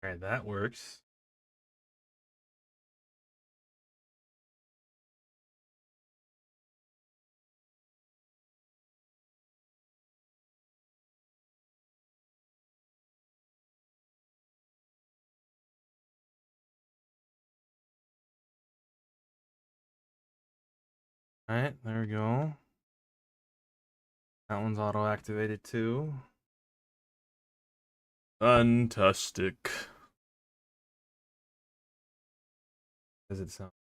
All right, that works. All right, there we go. That one's auto activated too. Fantastic. Does it sound?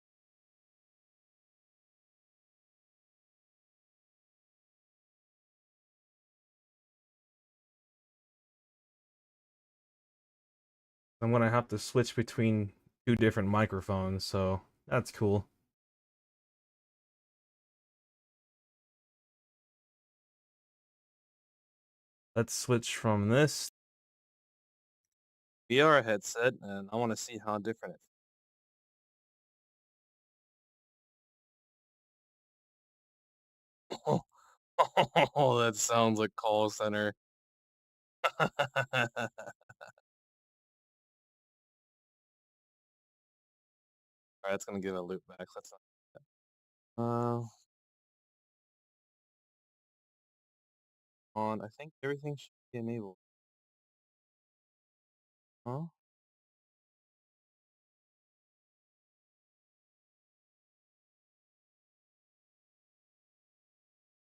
I'm gonna have to switch between two different microphones, so that's cool. Let's switch from this VR headset, and I want to see how different it. Oh, that sounds like call center. Alright, it's gonna give a loop back. Let's not. On. I think everything should be enabled. Huh?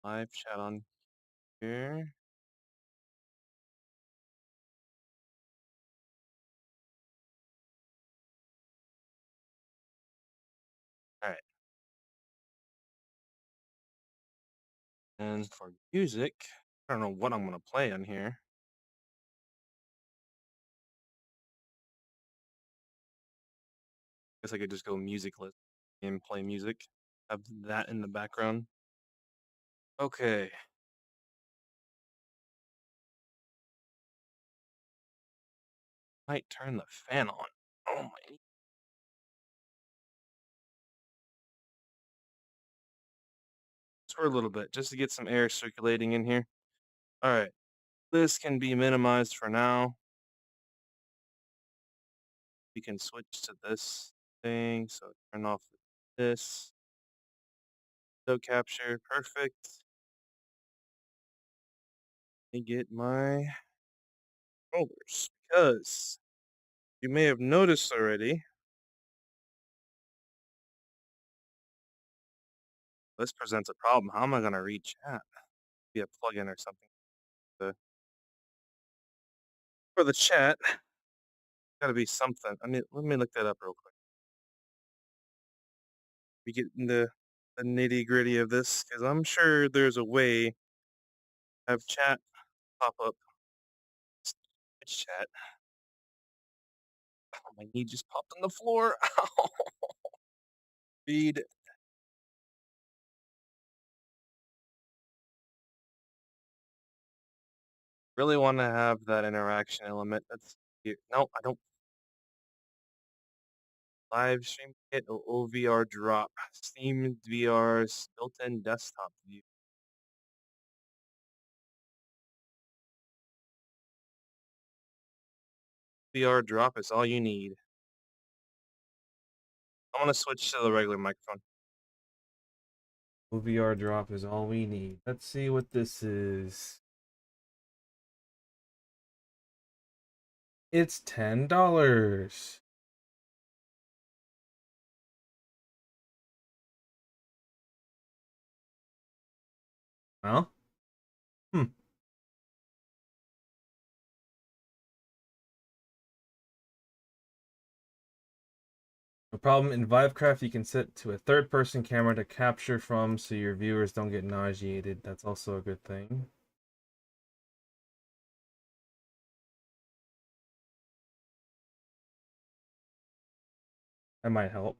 Live chat on here. All right. And for music, I don't know what I'm gonna play on here. Guess I could just go musicless and play music. Have that in the background. Okay. Might turn the fan on. Oh my. For a little bit, just to get some air circulating in here. All right. This can be minimized for now. We can switch to this thing. So turn off this. So capture. Perfect. Let me get my controllers because you may have noticed already. This presents a problem. How am I going to read chat? Be a plugin or something to, for the chat. Got to be something. I mean, let me look that up real quick. We get into the nitty gritty of this because I'm sure there's a way to have chat pop up. Chat. Oh, my knee just popped on the floor. Read. Really want to have that interaction element. That's here. No, I don't. Live stream kit or OVR drop. Steam VR's built-in desktop view. VR drop is all you need. I'm gonna switch to the regular microphone. OVR drop is all we need. Let's see what this is. It's $10. Well, hmm. No problem. In Vivecraft, you can set to a third-person camera to capture from so your viewers don't get nauseated. That's also a good thing. That might help.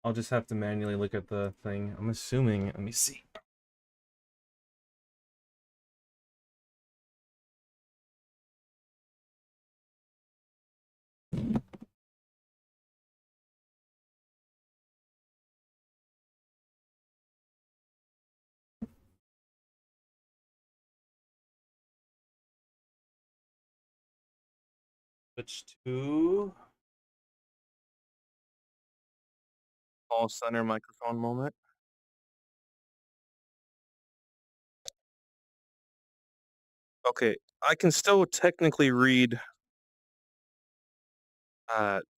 I'll just have to manually look at the thing. I'm assuming. Let me see. Switch to Call center microphone moment. Okay, I can still technically read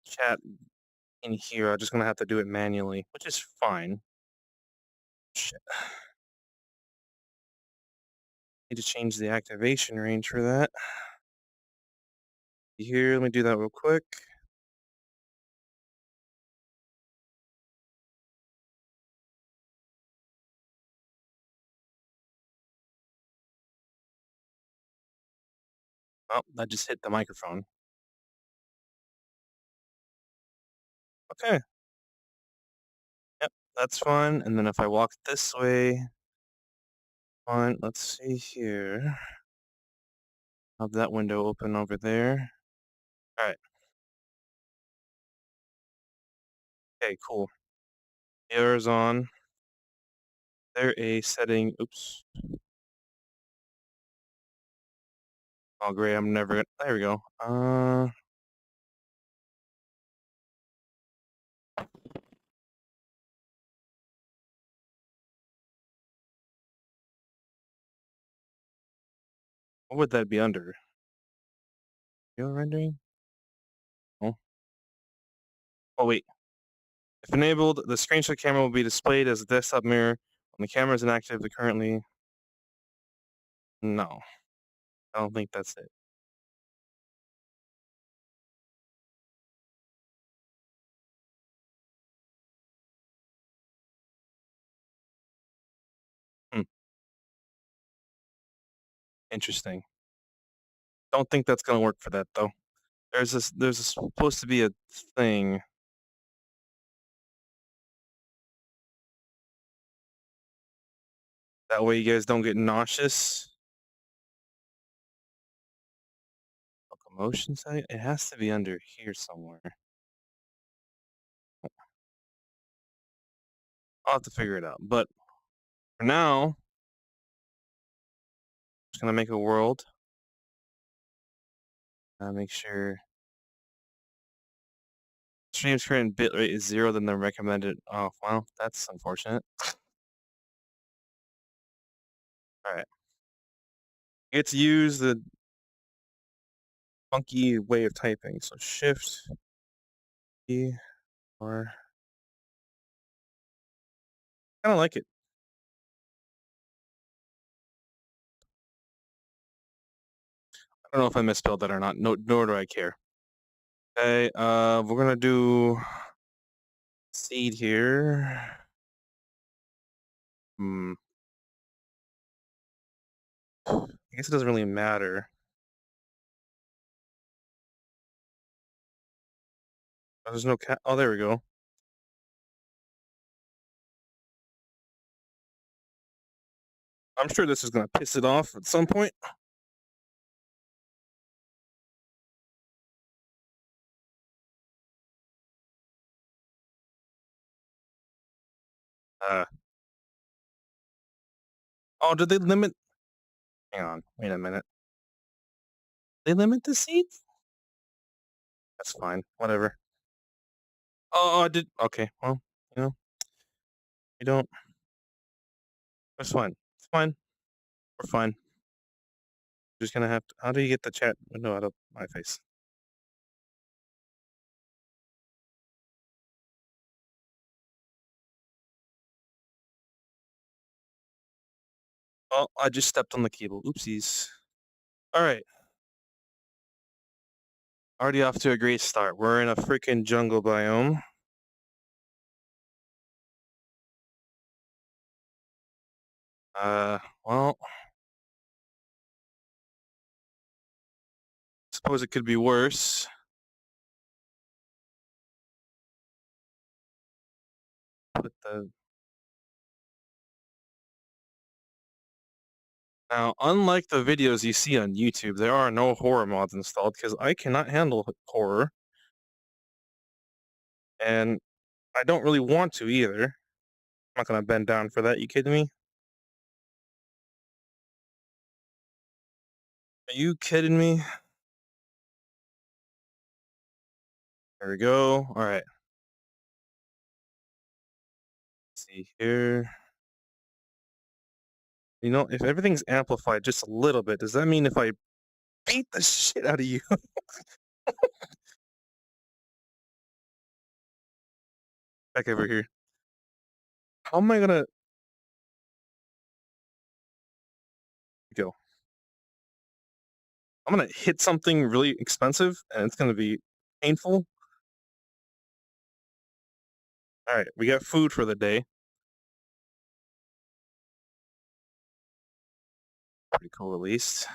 chat in here. I'm just gonna have to do it manually, which is fine. Shit. Need to change the activation range for that. Here, let me do that real quick. Oh, that just hit the microphone. Okay, yep, that's fine. And then if I walk this way, fine. Let's see here. Have that window open over there. All right. Okay, cool. Air is on. There a setting. Oops. Oh, great. I'm never gonna. There we go. What would that be under? Video rendering? Oh. Oh, wait. If enabled, the screenshot camera will be displayed as a desktop mirror. When the camera is inactive, the currently. No, I don't think that's it. Hmm, interesting. Don't think that's gonna work for that though. Supposed to be a thing. That way you guys don't get nauseous. Locomotion site? It has to be under here somewhere. I'll have to figure it out. But for now, I'm just gonna make a world. Make sure stream screen bitrate is 0, then the recommended. Oh, well, that's unfortunate. All right. Get to use the funky way of typing. So Shift E or kind of like it. I don't know if I misspelled that or not. No, nor do I care. Okay, we're gonna do seed here. Hmm. I guess it doesn't really matter. Oh, there's no cat. Oh, there we go. I'm sure this is gonna piss it off at some point. Uh. Oh, did they limit? Hang on. Wait a minute. They limit the seeds? That's fine. Whatever. Oh, I did. Okay. Well, you know, we don't. It's fine. It's fine. We're fine. Just gonna have to. How do you get the chat window out of my face? Oh, I just stepped on the cable. Oopsies. All right. Already off to a great start. We're in a freaking jungle biome. Well, suppose it could be worse. Put the Now, unlike the videos you see on YouTube, there are no horror mods installed because I cannot handle horror, and I don't really want to either. I'm not gonna bend down for that. You kidding me? Are you kidding me? There we go. All right. Let's see here. You know, if everything's amplified just a little bit, does that mean if I beat the shit out of you? Back over here. How am I gonna go? I'm gonna hit something really expensive, and it's gonna be painful. All right, we got food for the day. Pretty cool, at least.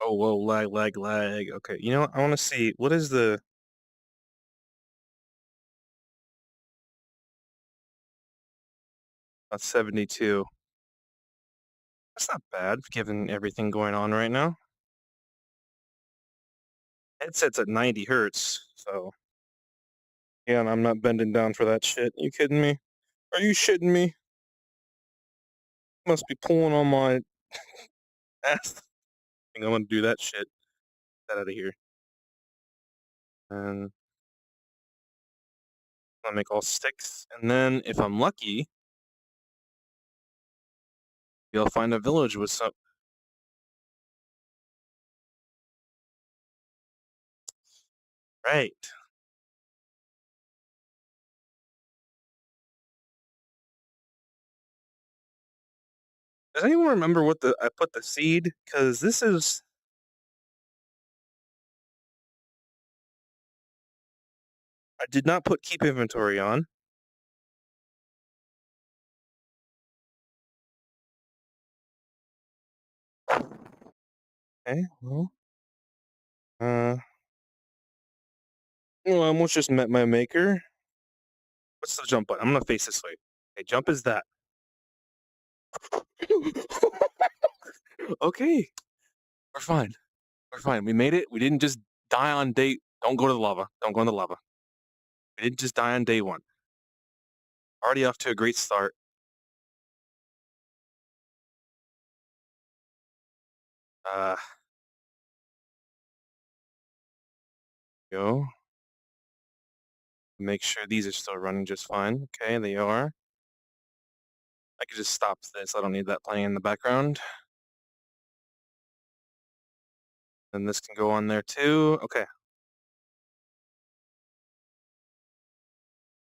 Oh, whoa, lag, lag, lag. Okay, you know what? I want to see what is the 72. That's not bad given everything going on right now. Headset's at 90 hertz, so yeah, and I'm not bending down for that shit. You kidding me? Are you shitting me? Must be pulling on my ass. I'm gonna do that shit. Get out of here. And I'll make all sticks. And then if I'm lucky, you'll find a village with some. Right. Does anyone remember what I put the seed? Because this is. I did not put keep inventory on. Okay, well. Uh, well, I almost just met my maker. What's the jump button? I'm gonna face this way. Okay, jump is that. Okay, we're fine. We're fine. We made it. We didn't just die on day. Don't go to the lava. Don't go in the lava. We didn't just die on day one. Already off to a great start. Uh, go. Make sure these are still running just fine. Okay, they are. I could just stop this. I don't need that playing in the background. And this can go on there too. Okay.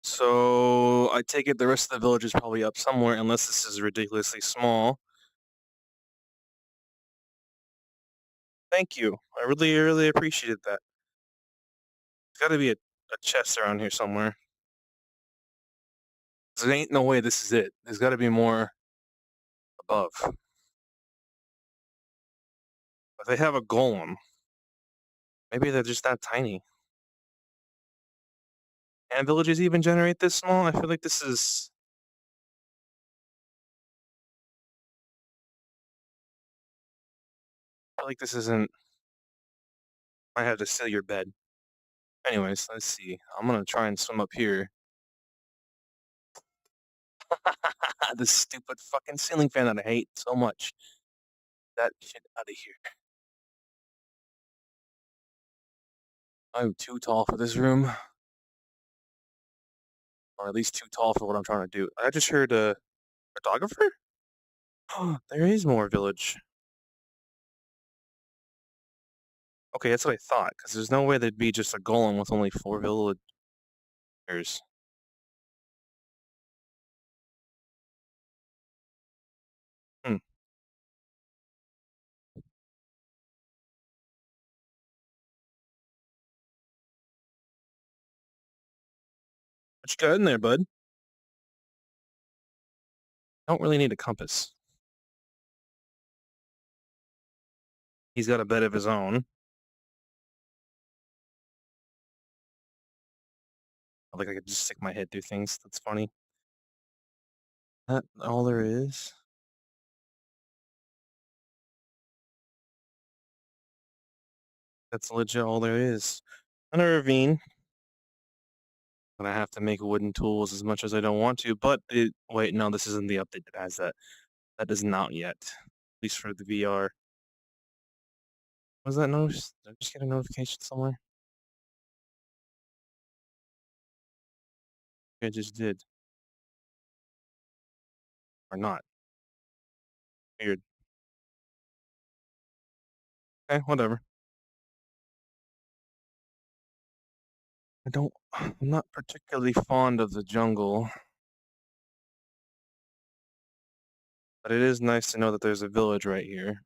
So I take it the rest of the village is probably up somewhere, unless this is ridiculously small. Thank you. I really, really appreciated that. There's got to be a chest around here somewhere. There ain't no way this is it. There's got to be more above. If they have a golem, maybe they're just that tiny. Can villages even generate this small? I feel like this is. I feel like this isn't. I have to steal your bed. Anyways, let's see. I'm gonna try and swim up here. This stupid fucking ceiling fan that I hate so much. That shit out of here. I'm too tall for this room, or at least too tall for what I'm trying to do. I just heard a photographer. There is more village. Okay, that's what I thought. Because there's no way there'd be just a golem with only 4 villagers. Hmm. What you got in there, bud? Don't really need a compass. He's got a bed of his own. I think I could just stick my head through things. That's funny. That all there is? That's legit all there is. And a ravine. And I have to make wooden tools as much as I don't want to, but wait, no, this isn't the update that has that. That isn't out yet. At least for the VR. Was that notice? Did I just get a notification somewhere? I just did. Or not. Weird. Okay, whatever. I'm not particularly fond of the jungle, but it is nice to know that there's a village right here.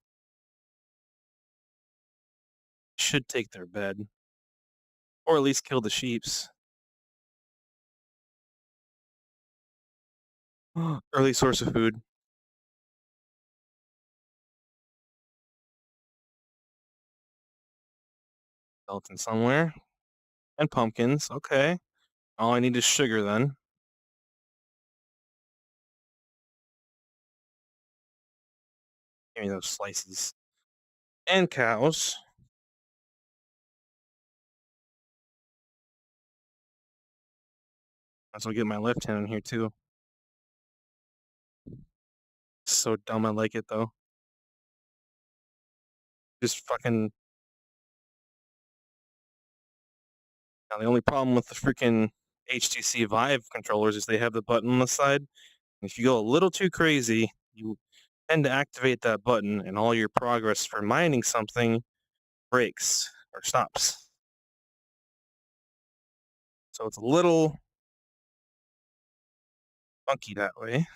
Should take their bed. Or at least kill the sheeps. Early source of food. Skeleton somewhere. And pumpkins. Okay. All I need is sugar then. Give me those slices. And cows. Might as well get my left hand in here too. So dumb, I like it though. Just fucking. Now, the only problem with the freaking HTC Vive controllers is they have the button on the side. If you go a little too crazy, you tend to activate that button, and all your progress for mining something breaks or stops. So it's a little funky that way.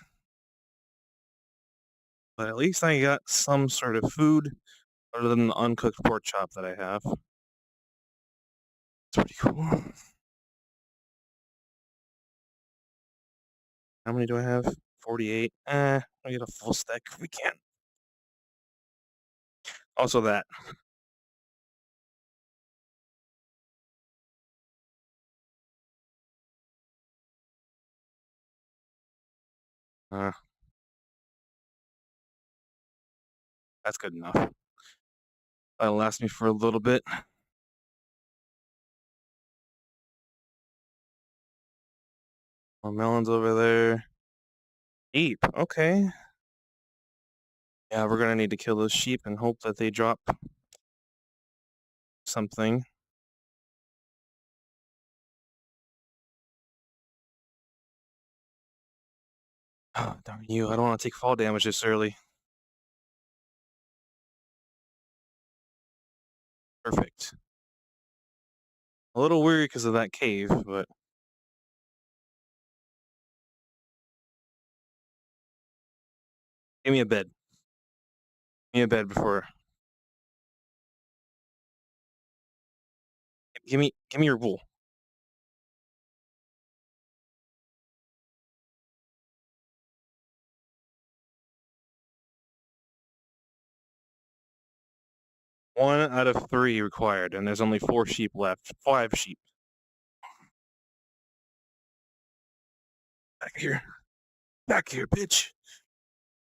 But at least I got some sort of food other than the uncooked pork chop that I have. It's pretty cool. How many do I have? 48. I get a full stack if we can. Also that. Uh, that's good enough. That'll last me for a little bit. More melons over there. Sheep. Okay. Yeah, we're gonna need to kill those sheep and hope that they drop something. Oh, darn you. I don't want to take fall damage this early. Perfect. A little weary because of that cave, but give me a bed. Give me a bed before. Give me your wool. One out of three required, and there's only 4 sheep left. 5 sheep. Back here. Back here, bitch.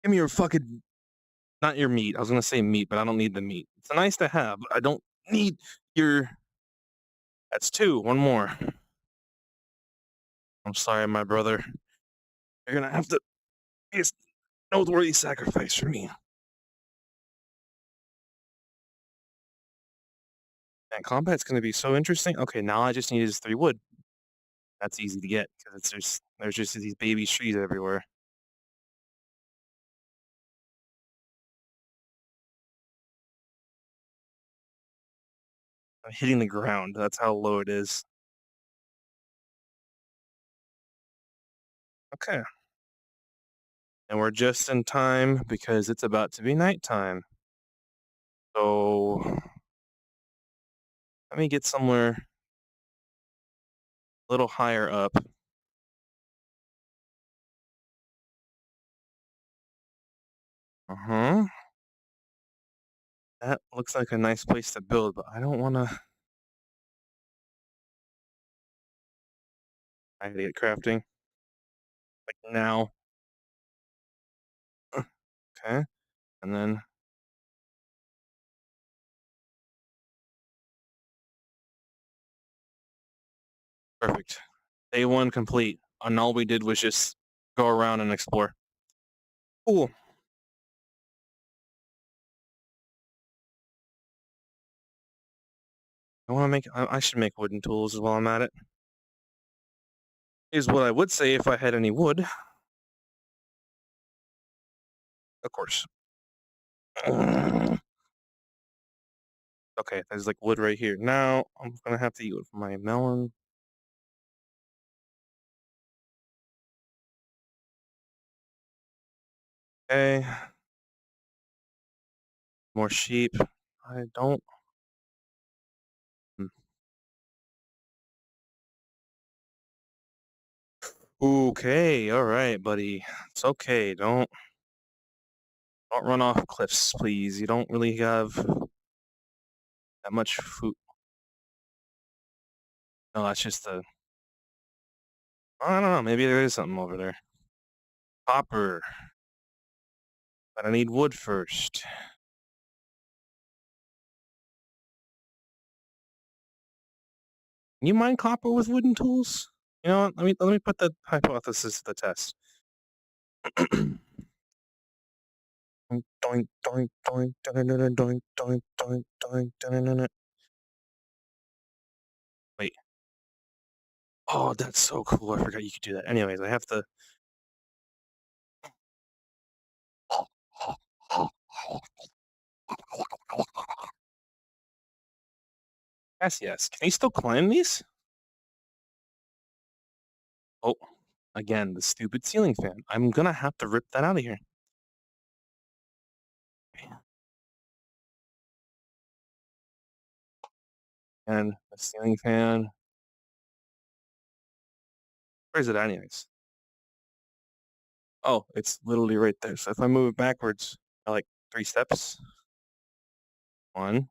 Give me your fucking. Not your meat. I was gonna say meat, but I don't need the meat. It's nice to have, but I don't need your. That's 2. One more. I'm sorry, my brother. You're gonna have to. It's noteworthy sacrifice for me. And combat's gonna be so interesting. Okay, now I just need is 3 wood. That's easy to get because there's just these baby trees everywhere. I'm hitting the ground. That's how low it is. Okay. And we're just in time because it's about to be nighttime. So let me get somewhere a little higher up. Uh-huh. That looks like a nice place to build, but I don't wanna. I gotta get crafting. Like now. Okay. And then perfect. Day 1 complete. And all we did was just go around and explore. Cool. I should make wooden tools while I'm at it. Is what I would say if I had any wood. Of course. Okay, there's like wood right here. Now I'm gonna have to eat with my melon. Okay, more sheep. I don't. Hmm. Okay, all right, buddy. It's okay. Don't run off cliffs, please. You don't really have that much food. No, that's just the. I don't know. Maybe there is something over there. Copper. But I need wood first. Can you mine copper with wooden tools? You know what? Let me put that hypothesis to the test. Doink, doink, doink, doink, doink, doink, doink, doink, doink, doink. Wait. Oh, that's so cool. I forgot you could do that. Anyways, I have to. Yes, yes. Can you still climb these? Oh, again, the stupid ceiling fan. I'm gonna have to rip that out of here. And the ceiling fan. Where is it anyways? Oh, it's literally right there. So if I move it backwards by like 3 steps, one,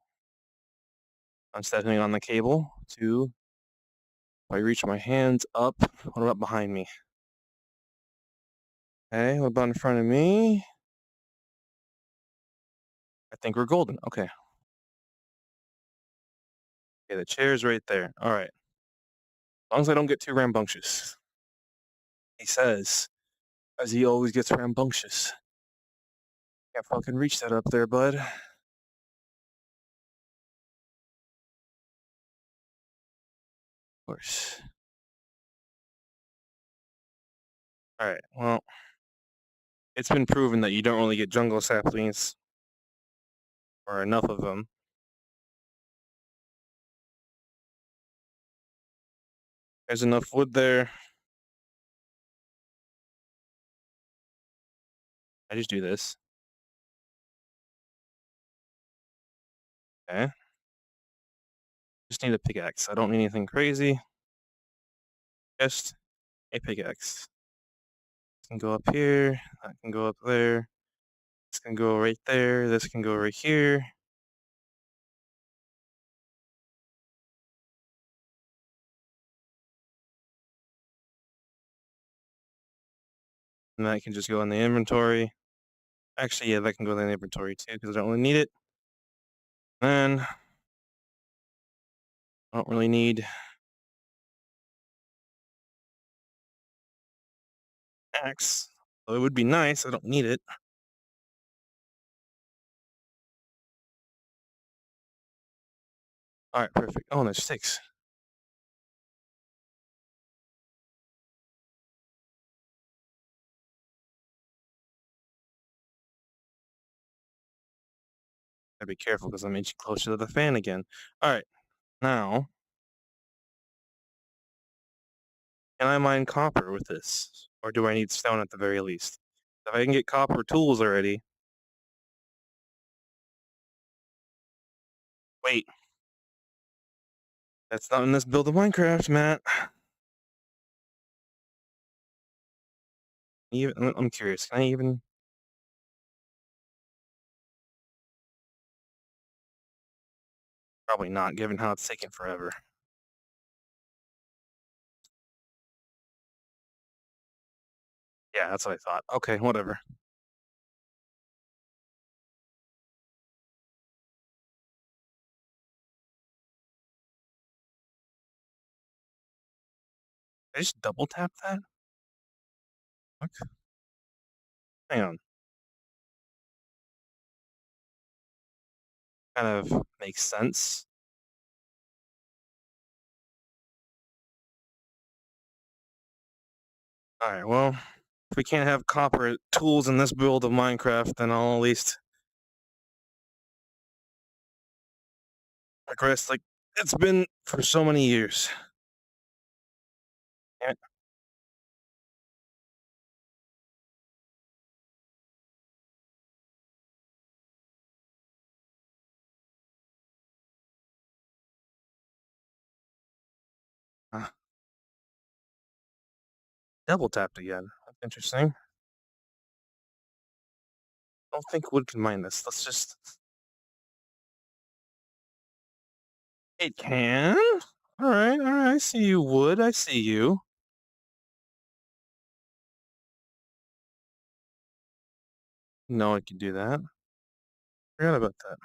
I'm stepping on the cable. Two, if I reach my hands up, what about behind me? Okay, what about in front of me? I think we're golden. Okay. Okay, the chair's right there. All right. As long as I don't get too rambunctious. He says, as he always gets rambunctious. Can't fucking reach that up there, bud. Of course. All right. Well, it's been proven that you don't really get jungle saplings or enough of them. There's enough wood there. I just do this. Okay. Just need a pickaxe. I don't need anything crazy. Just a pickaxe. This can go up here. That can go up there. This can go right there. This can go right here. And that can just go in the inventory. Actually, yeah, that can go in the inventory too because I don't really need it. Then I don't really need axe. So it would be nice. I don't need it. All right, perfect. Oh, and there's 6. Gotta be careful because I'm inching closer to the fan again. All right, now can I mine copper with this, or do I need stone at the very least? If I can get copper tools already. Wait, that's not in this build of Minecraft, Matt. Even I'm curious. Can I even? Probably not, given how it's taken forever. Yeah, that's what I thought. Okay, whatever. I just double tap that? Okay. Hang on. Kind of makes sense. Alright, well, if we can't have copper tools in this build of Minecraft, then I'll at least progress like it's been for so many years. Damn it. Uh, Double tapped again. That's interesting. I don't think wood can mine this. Let's just. It can? Alright, alright. I see you, wood. I see you. No, it can do that. Forgot about that.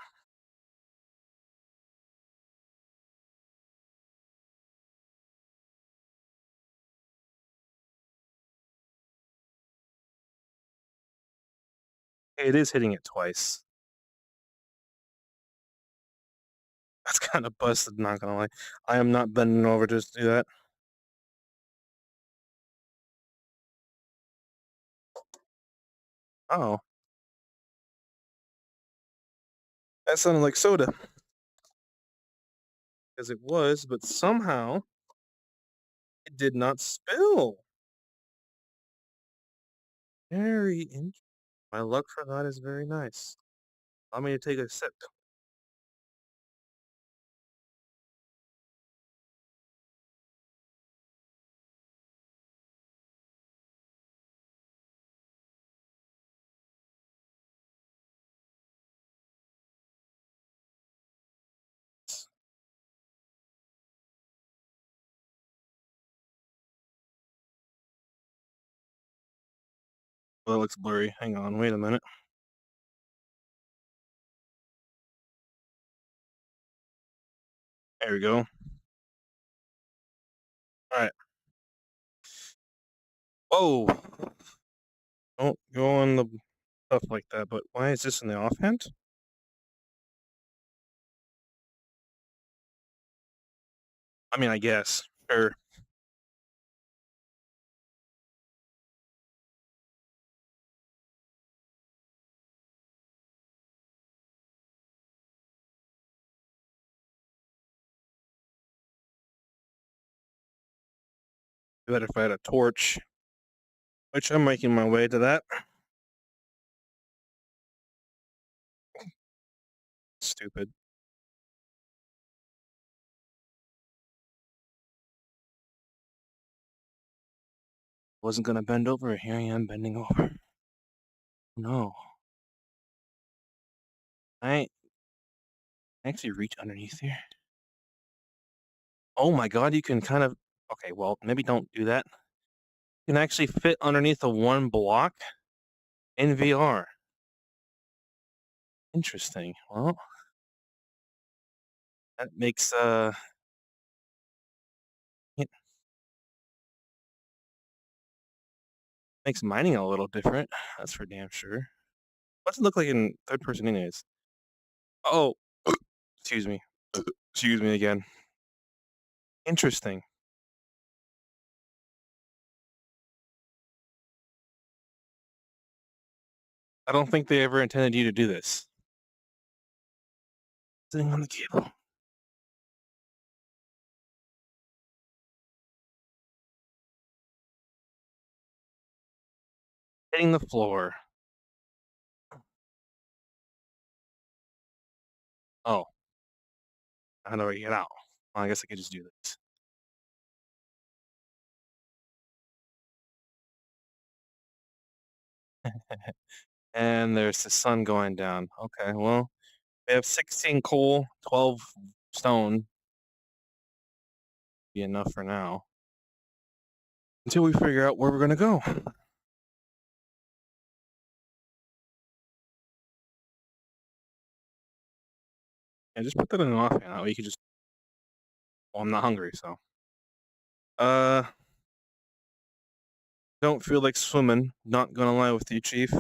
It is hitting it twice. That's kind of busted, not gonna lie. I am not bending over just to do that. Oh, that sounded like soda. As it was, but somehow it did not spill. Very interesting. My luck for that is very nice. Allow me to take a sip. Well, it looks blurry. Hang on, wait a minute. There we go. All right. Whoa! Don't go on the stuff like that. But why is this in the offhand? I mean, I guess. Sure. Better if I had a torch, which I'm making my way to that. Stupid. Wasn't gonna bend over. Here I am bending over. No. I actually reach underneath here. Oh my god, you can kind of. Okay, well, maybe don't do that. You can actually fit underneath the one block in VR. Interesting. Well, that makes it makes mining a little different. That's for damn sure. What's it look like in third person anyways? Oh, excuse me. Excuse me again. Interesting. I don't think they ever intended you to do this. Sitting on the cable. Hitting the floor. Oh, how do I get out? Well, I guess I could just do this. And there's the sun going down. Okay, well, we have 16 coal, 12 stone. Be enough for now. Until we figure out where we're gonna go. And just put that in an offhand. That way you can just. Well, I'm not hungry, so. Uh, don't feel like swimming. Not gonna lie with you, Chief.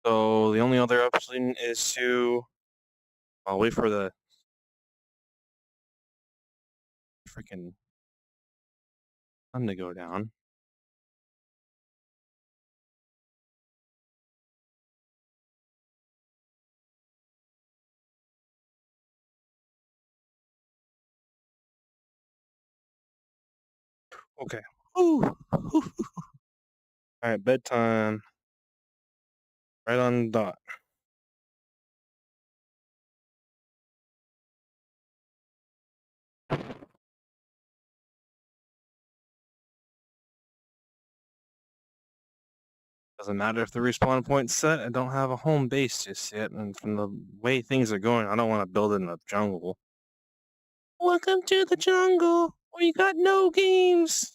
So the only other option is to. I'll wait for the freaking Time to go down. Okay. Ooh. Alright, bedtime. Right on dot. Doesn't matter if the respawn point's set. I don't have a home base just yet, and from the way things are going, I don't want to build it in the jungle. Welcome to the jungle. We got no games.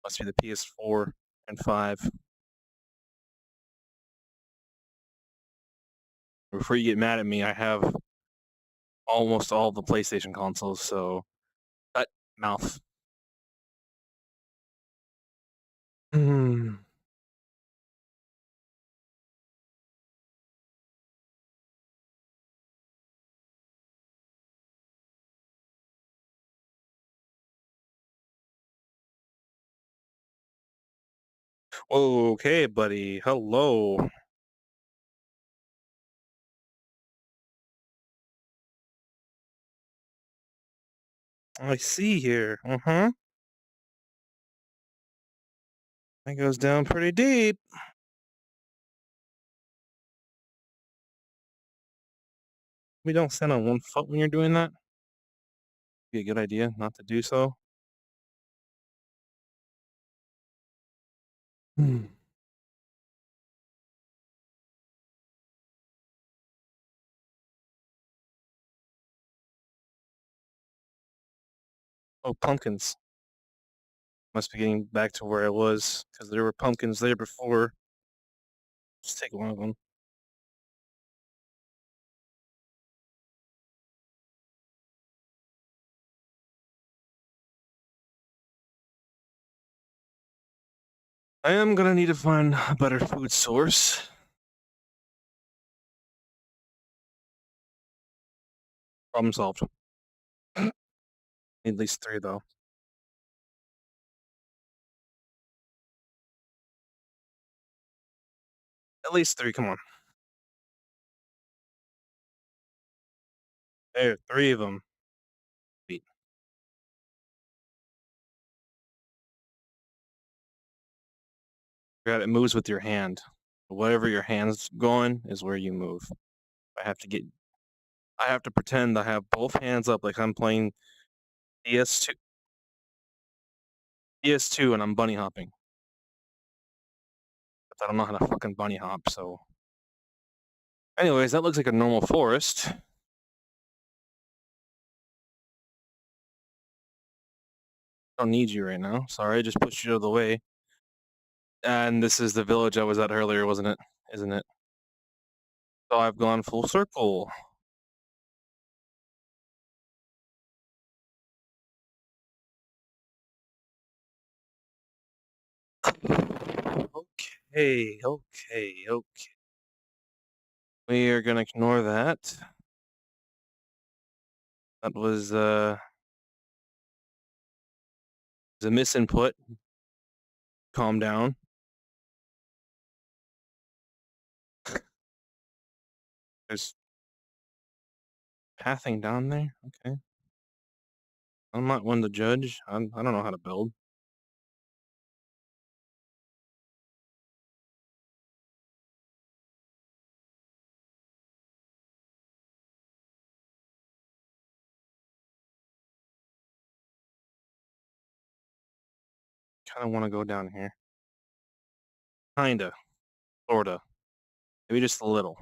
Must be the PS4 and 5. Before you get mad at me, I have almost all the PlayStation consoles, so cut mouth. Hmm. Okay, buddy. Hello. I see here. Uh-huh. That goes down pretty deep. We don't stand on one foot when you're doing that. Be a good idea not to do so. Hmm. Oh, pumpkins. Must be getting back to where I was because there were pumpkins there before. Just take one of them. I am gonna need to find a better food source. Problem solved. Need at least three though. At least three. Come on. There, three of them. Yeah, it moves with your hand. Whatever your hand's going is where you move. I have to get. I have to pretend I have both hands up like I'm playing PS2, PS2, and I'm bunny hopping. But I don't know how to fucking bunny hop. So, anyways, that looks like a normal forest. I don't need you right now. Sorry, I just pushed you out of the way. And this is the village I was at earlier, wasn't it? Isn't it? So I've gone full circle. Okay, okay. We are gonna ignore that. That was a misinput. Calm down. There's pathing down there. Okay. I'm not one to judge. I don't know how to build. Kind of want to go down here. Kinda. Sorta. Maybe just a little.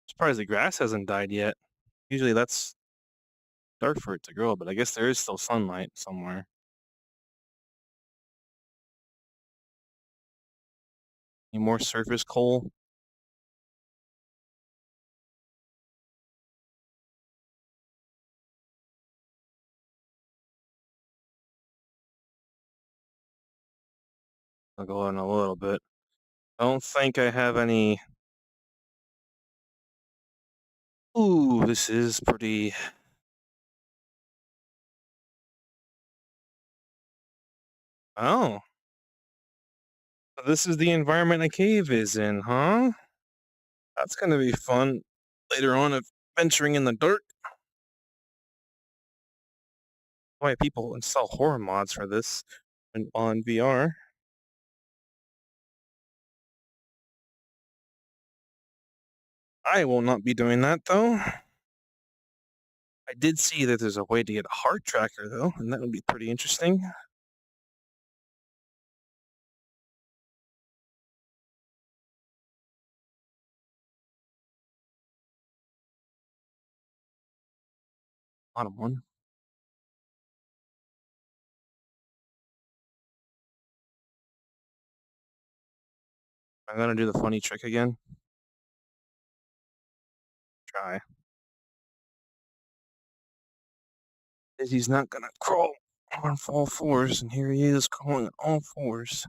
Surprised the grass hasn't died yet. Usually that's dark for it to grow, but I guess there is still sunlight somewhere. Need more surface coal. I'll go in a little bit. I don't think I have any Ooh, this is pretty. Oh, so this is the environment a cave is in, huh? That's gonna be fun later on of venturing in the dark. Why people install horror mods for this on VR. I will not be doing that though. I did see that there's a way to get a heart tracker though, and that would be pretty interesting. Bottom one. I'm gonna do the funny trick again. Try. He's not gonna crawl on all fours, and here he is crawling on all fours.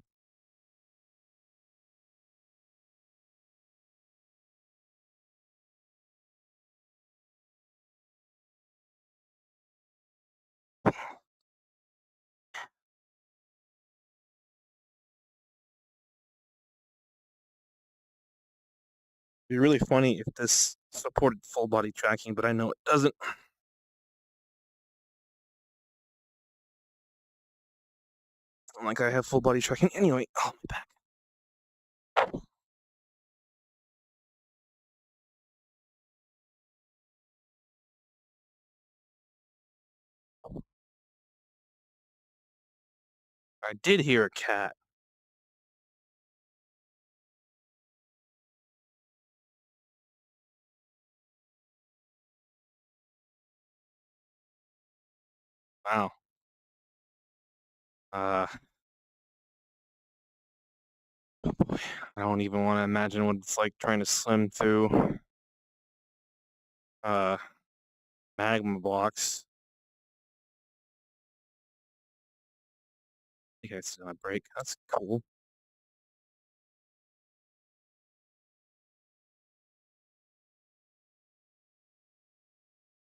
It'd be really funny if this supported full body tracking, but I know it doesn't. It's not like I have full body tracking anyway. Oh, my back. I did hear a cat. Wow. Uh, boy, I don't even want to imagine what it's like trying to swim through uh magma blocks. I think it's gonna break. That's cool.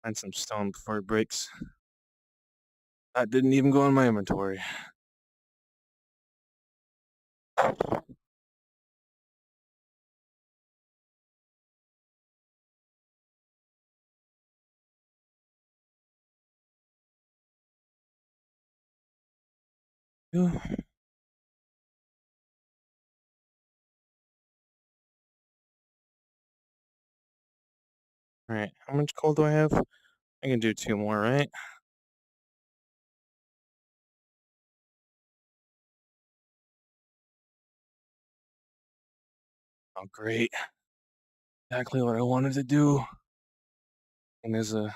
Find some stone before it breaks. That didn't even go in my inventory. Yeah. All right, how much coal do I have? I can do two more, right? Oh, great. Exactly what I wanted to do. And there's a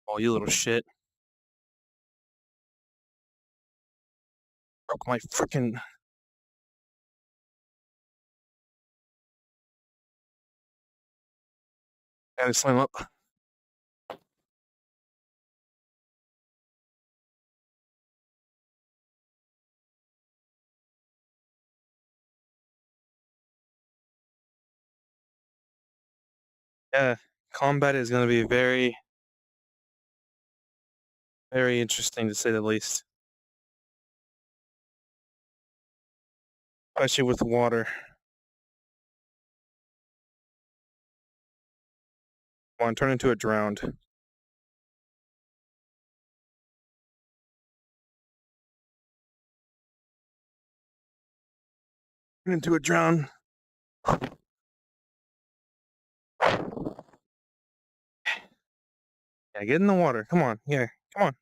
oh, you little shit. Broke my freaking. Gotta slam up. Yeah, combat is gonna be very, very interesting to say the least. Especially with water. Come on, turn into a drowned. Turn into a drown. Yeah, get in the water. Come on. Yeah, come on.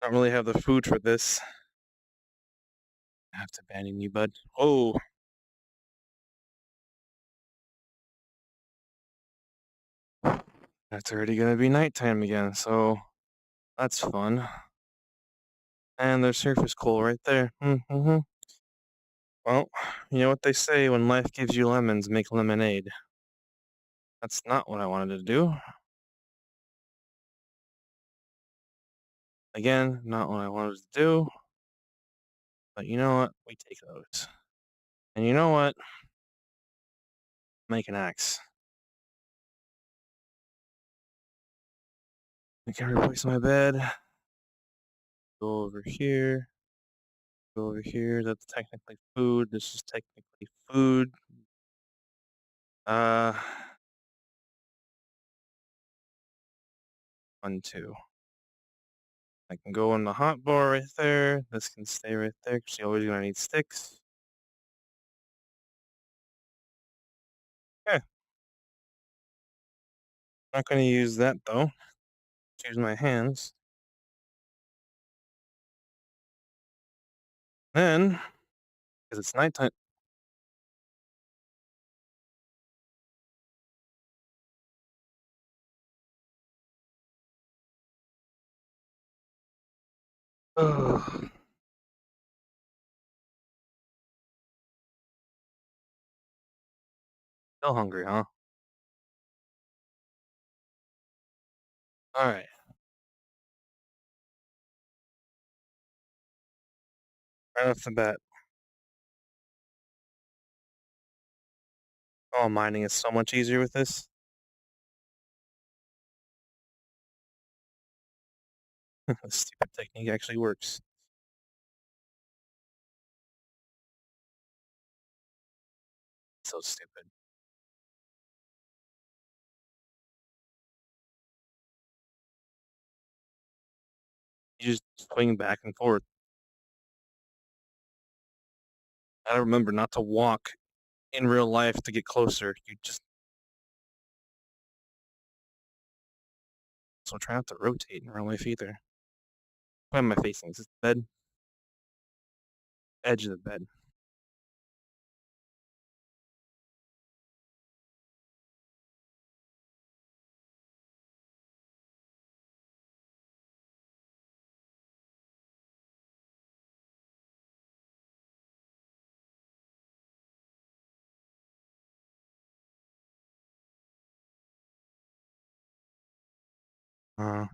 Don't really have the food for this. I have to abandon you, bud. Oh, it's already gonna be nighttime again, so that's fun. And there's surface coal right there. Mm-hmm. Well, you know what they say when life gives you lemons, make lemonade. That's not what I wanted to do. Again, not what I wanted to do. But you know what? We take those. And you know what? Make an axe. I can replace my bed. Go over here. Go over here. That's technically food. This is technically food. Uh, 1, 2. I can go in the hot bar right there. This can stay right there because you're always gonna need sticks. Okay, not gonna use that though. Use my hands. Then, because it's nighttime. Ugh, still hungry, huh? All right. Right off the bat. Oh, mining is so much easier with this. This stupid technique actually works. So stupid. You just swing back and forth. I remember not to walk in real life to get closer. You just so try not to rotate in real life either. What am I facing? Is this the bed? Edge of the bed. Uh,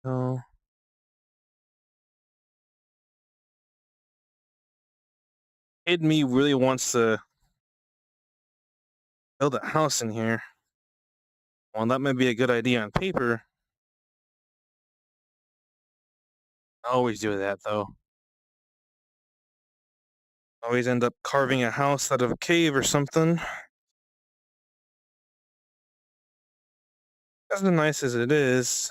no. Kid me really wants to build a house in here. Well, that might be a good idea on paper. I always do that though. Always end up carving a house out of a cave or something. As nice as it is,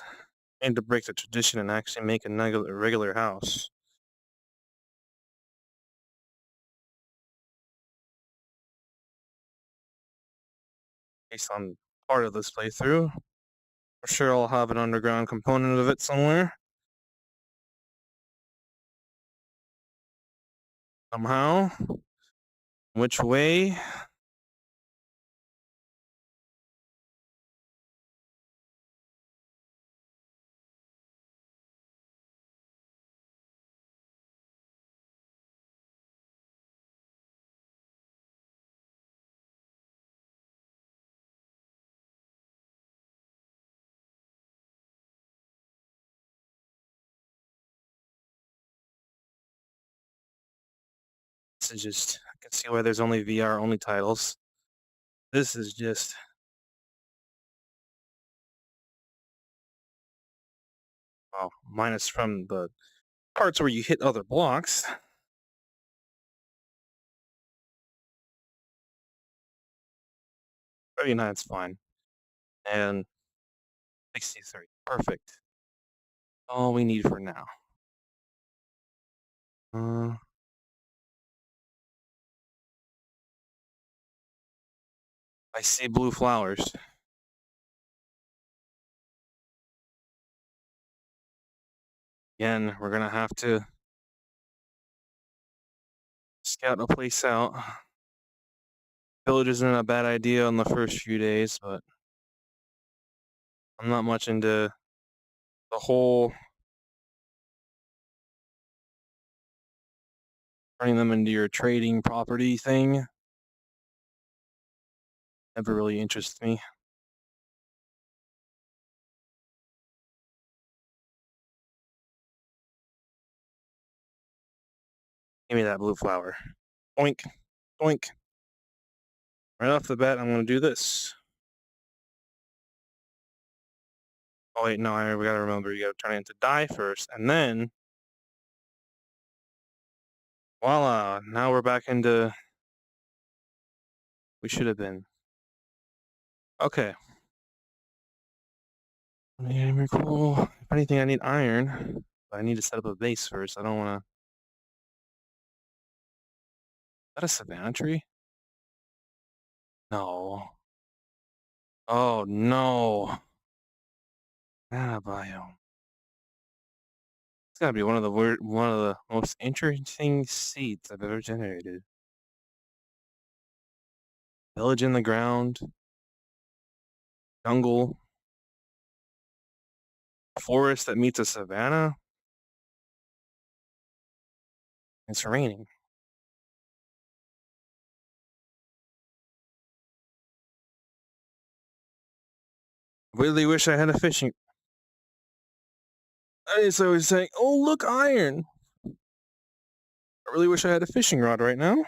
I need to break the tradition and actually make a regular house. Based on part of this playthrough. For sure I'll have an underground component of it somewhere. Somehow. Which way? This is just, I can see why there's only VR only titles. This is just, well, minus from the parts where you hit other blocks. 39's fine. And 63, perfect. All we need for now. Uh, I see blue flowers. Again, we're gonna have to scout a place out. Village isn't a bad idea on the first few days, but I'm not much into the whole turning them into your trading property thing. Never really interests me. Give me that blue flower. Oink, oink. Right off the bat, I'm gonna do this. Oh wait, no, we gotta remember you gotta turn it into dye first, and then voila! Now we're back into we should have been. Okay. Very cool. If anything, I need iron, but I need to set up a base first. I don't wanna. Is that a savannah tree? No. Oh no. Savannah biome. It's gotta be one of the most interesting seeds I've ever generated. Village in the ground, jungle, forest that meets a savannah. It's raining. Really wish I had a fishing. I was always saying, "Oh, look, iron." I really wish I had a fishing rod right now.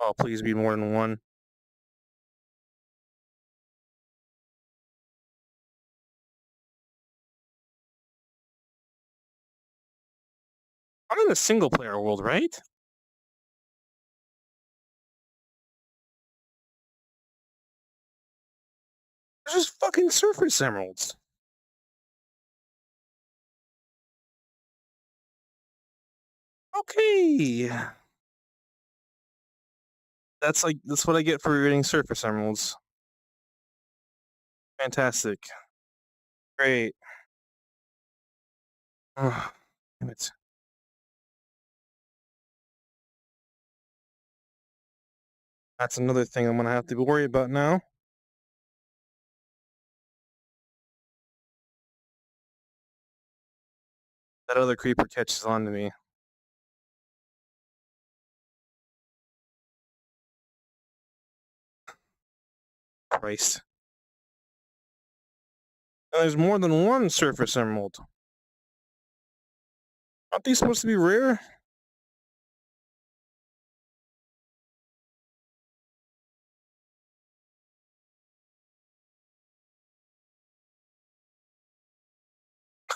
Oh, please be more than one. I'm in a single player world, right? There's just fucking surface emeralds. Okay. That's what I get for getting surface emeralds. Fantastic. Great. Ugh, damn it. That's another thing I'm gonna have to worry about now. That other creeper catches on to me. Christ. And there's more than one surface emerald. Aren't these supposed to be rare?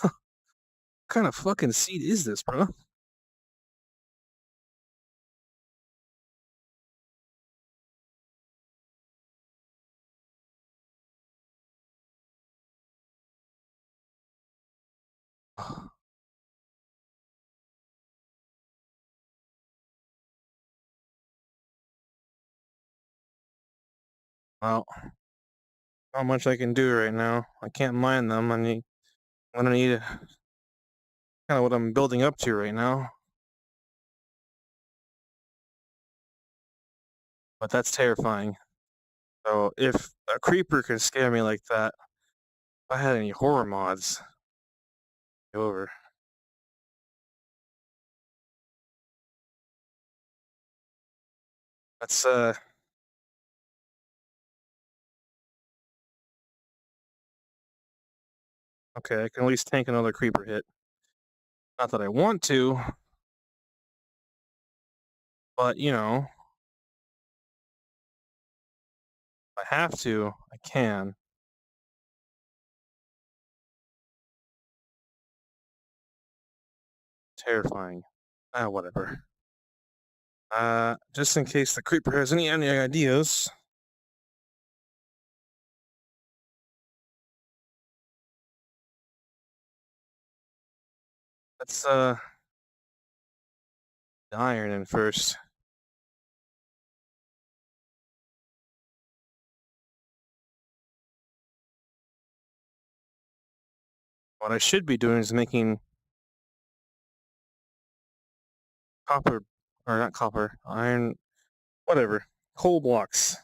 What kind of fucking seed is this, bro? Well, not much I can do right now. I can't mine them. I'm gonna need kind of what I'm building up to right now. But that's terrifying. So if a creeper can scare me like that, if I had any horror mods, go over. That's okay. I can at least tank another creeper hit. Not that I want to, but you know, if I have to, I can. Terrifying. Ah, whatever. Just in case the creeper has any ideas. Let's the iron in first. What I should be doing is making copper, or not copper, iron, whatever, coal blocks.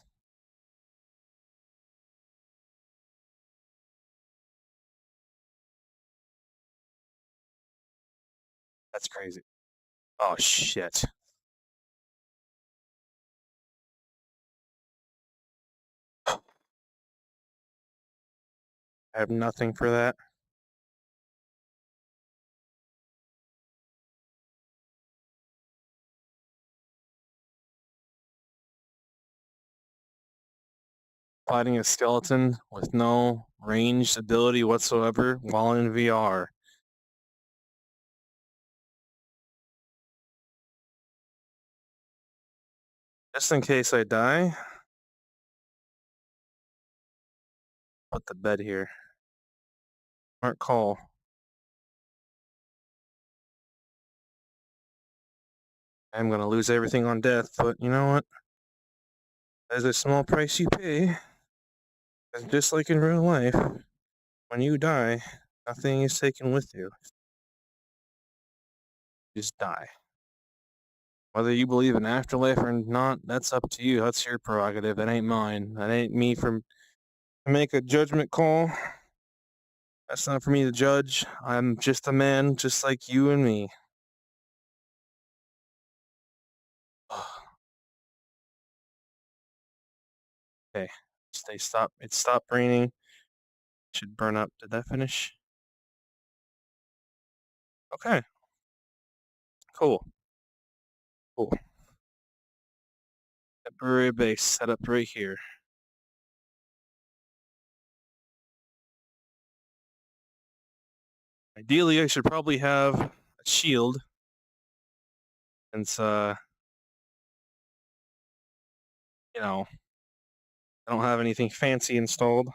That's crazy. Oh shit. I have nothing for that. Fighting a skeleton with no ranged ability whatsoever while in VR. Just in case I die, put the bed here. Smart call. I'm gonna lose everything on death, but you know what? There's a small price you pay. And just like in real life, when you die, nothing is taken with you. You just die. Whether you believe in afterlife or not, that's up to you. That's your prerogative. That ain't mine. That ain't me to make a judgment call. That's not for me to judge. I'm just a man, just like you and me. Okay, stay stop. It stopped raining. Should burn up. Did that finish? Okay, cool, cool. Temporary base set up right here. Ideally, I should probably have a shield, since you know, I don't have anything fancy installed.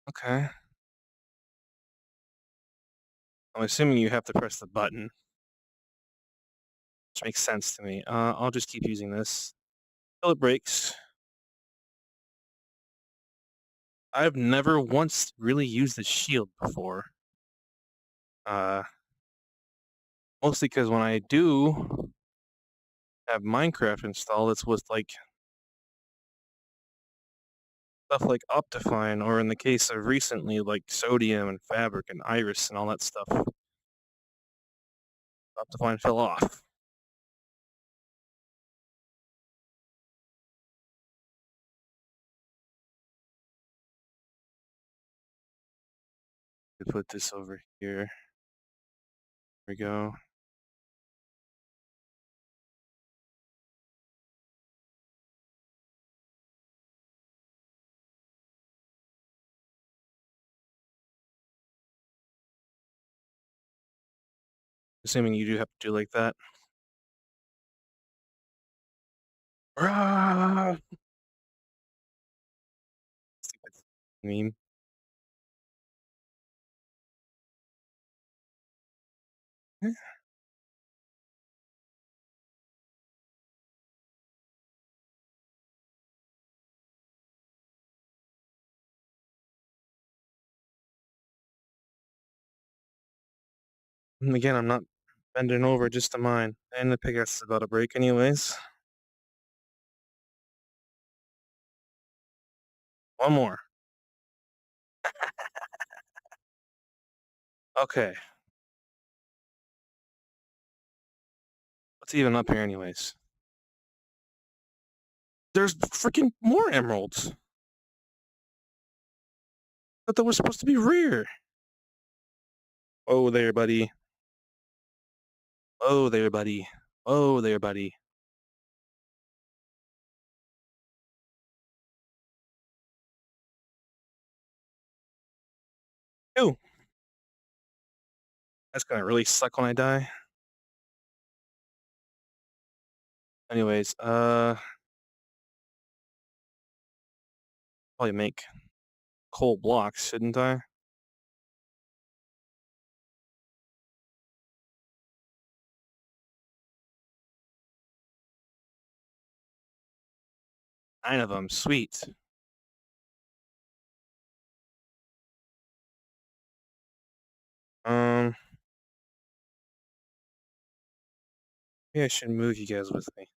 Okay. I'm assuming you have to press the button, which makes sense to me. I'll just keep using this till it breaks. I've never once really used the shield before. Uh, Mostly because when I do have Minecraft installed, it's with like stuff like Optifine, or in the case of recently, like Sodium and Fabric and Iris and all that stuff. Optifine fell off. We put this over here. There we go. Assuming you do have to do like that. Ah! Stupid meme. And again, I'm not bending over just to mine. And the pickaxe is about to break anyways. One more. Okay. What's even up here anyways? There's freaking more emeralds. Thought that was supposed to be rare. Oh there, buddy. Oh there, buddy. Oh there, buddy. Ew. That's gonna really suck when I die. Anyways, probably make coal blocks, shouldn't I? 9 of them, sweet. Um, Maybe I should move you guys with me.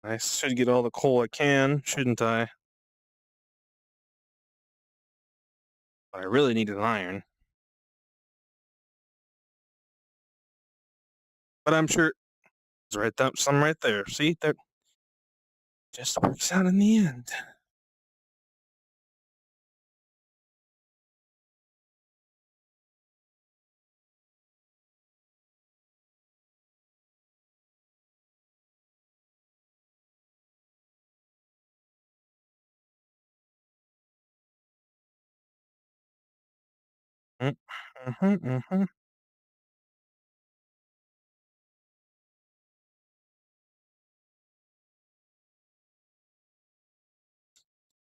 I should get all the coal I can, shouldn't I? But I really need an iron. But I'm sure it's right that some right there. See, that just works out in the end. Mm, mhm, mhm.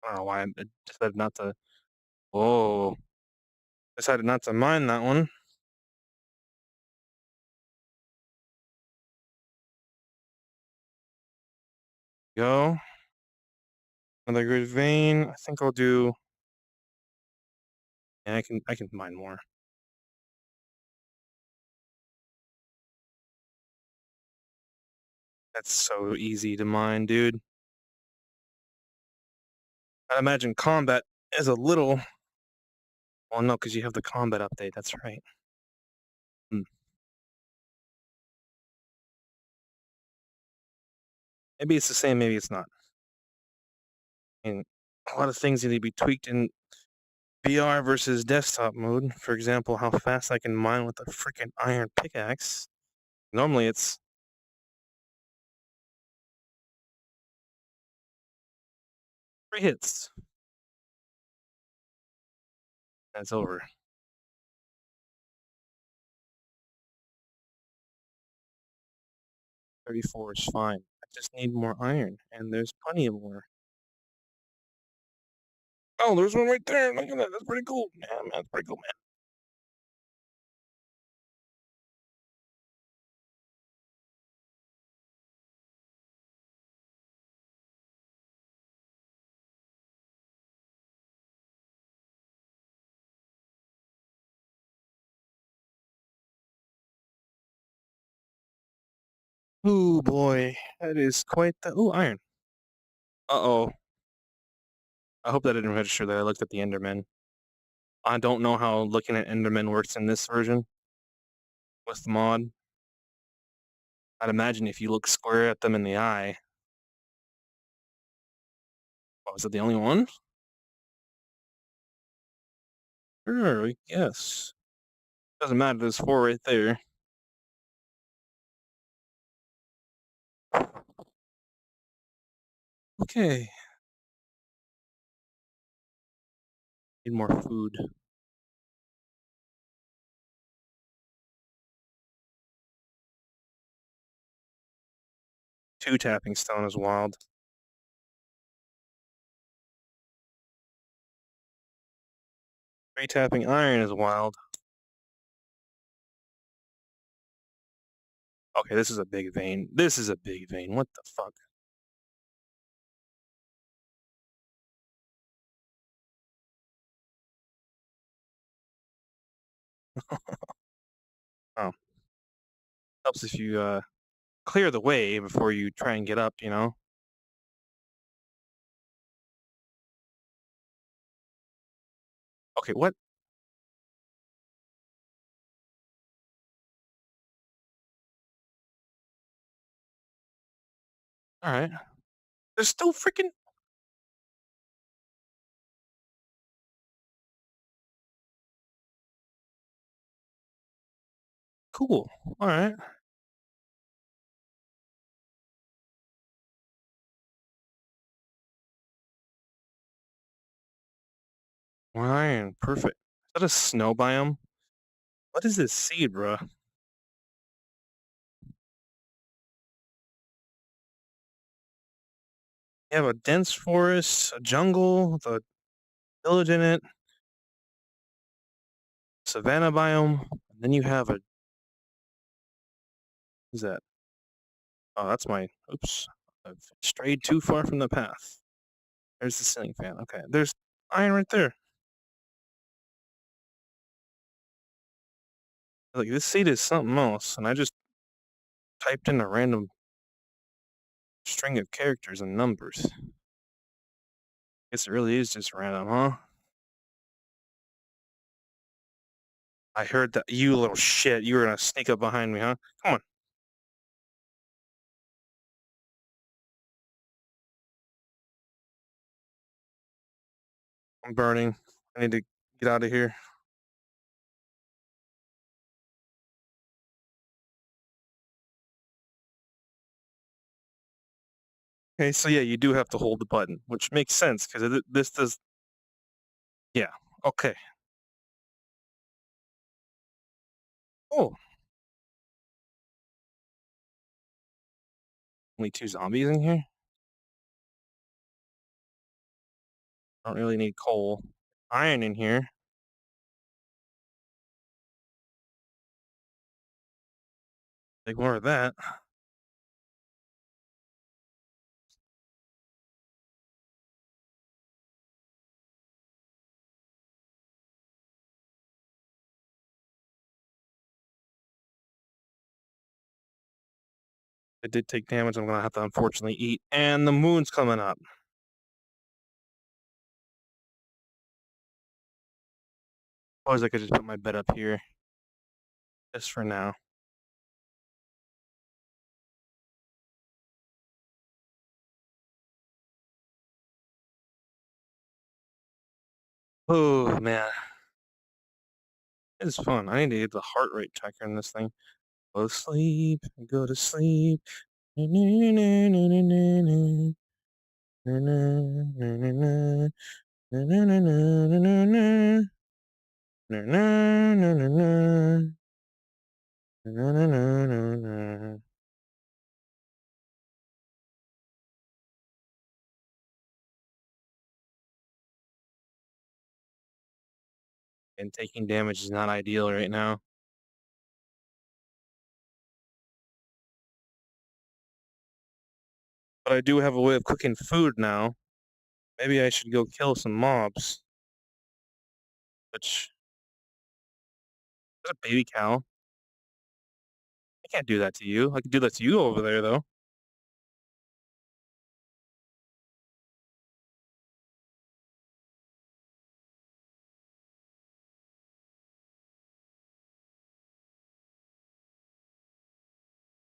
I don't know why I decided not to. Whoa! Decided not to mine that one. Go. Another good vein. I think I'll do. Yeah, I can mine more. That's so easy to mine, dude. I imagine combat is a little. Well, no, because you have the combat update. That's right. Hmm. Maybe it's the same. Maybe it's not. And a lot of things need to be tweaked in VR versus desktop mode. For example, how fast I can mine with a freaking iron pickaxe. Normally, it's 3 hits. That's over. 34 is fine. I just need more iron, and there's plenty of more. Oh, there's one right there. Look at that. That's pretty cool. Yeah, man, that's pretty cool, man. Oh boy, that is quite the. Oh, iron. Uh-oh. I hope that didn't register that I looked at the Enderman. I don't know how looking at Enderman works in this version with the mod. I'd imagine if you look square at them in the eye. Oh, is it the only one? Sure, yes. Doesn't matter, there's 4 right there. Okay. Need more food. 2 tapping stone is wild. 3 tapping iron is wild. Okay, this is a big vein. This is a big vein. What the fuck? Oh, helps if you clear the way before you try and get up, you know? Okay, what? Alright. There's still freaking. Cool. Alright. More iron. Perfect. Is that a snow biome? What is this seed, bruh? You have a dense forest, a jungle with a village in it. savanna biome, and then you have a who's that? Oh, that's my oops. I've strayed too far from the path. There's the ceiling fan. Okay. There's iron right there. Like this seed is something else, and I just typed in a random string of characters and numbers. Guess it really is just random, huh? I heard that you little shit. You were gonna sneak up behind me, huh? Come on. I'm burning. I need to get out of here. Okay, so yeah, you do have to hold the button, which makes sense because this does. Yeah. Okay. Oh, only two zombies in here. I don't really need coal. Iron in here. Take more of that. It did take damage. I'm gonna have to unfortunately eat, and the moon's coming up. Suppose I could just put my bed up here, just for now. Oh man, it's fun. I need to get the heart rate checker in this thing. Go to sleep, go to sleep. And taking damage is not ideal right now. But I do have a way of cooking food now. Maybe I should go kill some mobs. Which there's a baby cow. I can't do that to you. I can do that to you over there though.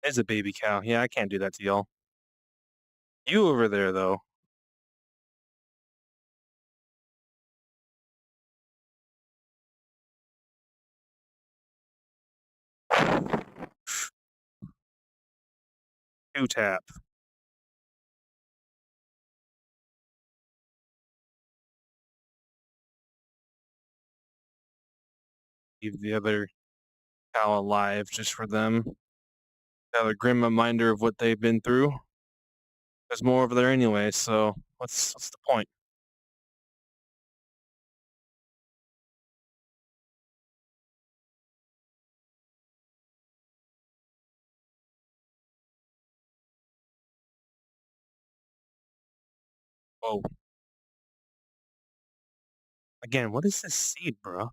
There's a baby cow. Yeah, I can't do that to y'all. You over there though. Two tap. Leave the other cow alive just for them. Have a grim reminder of what they've been through. There's more over there anyway, so what's the point? Oh, again, what is this seed, bro?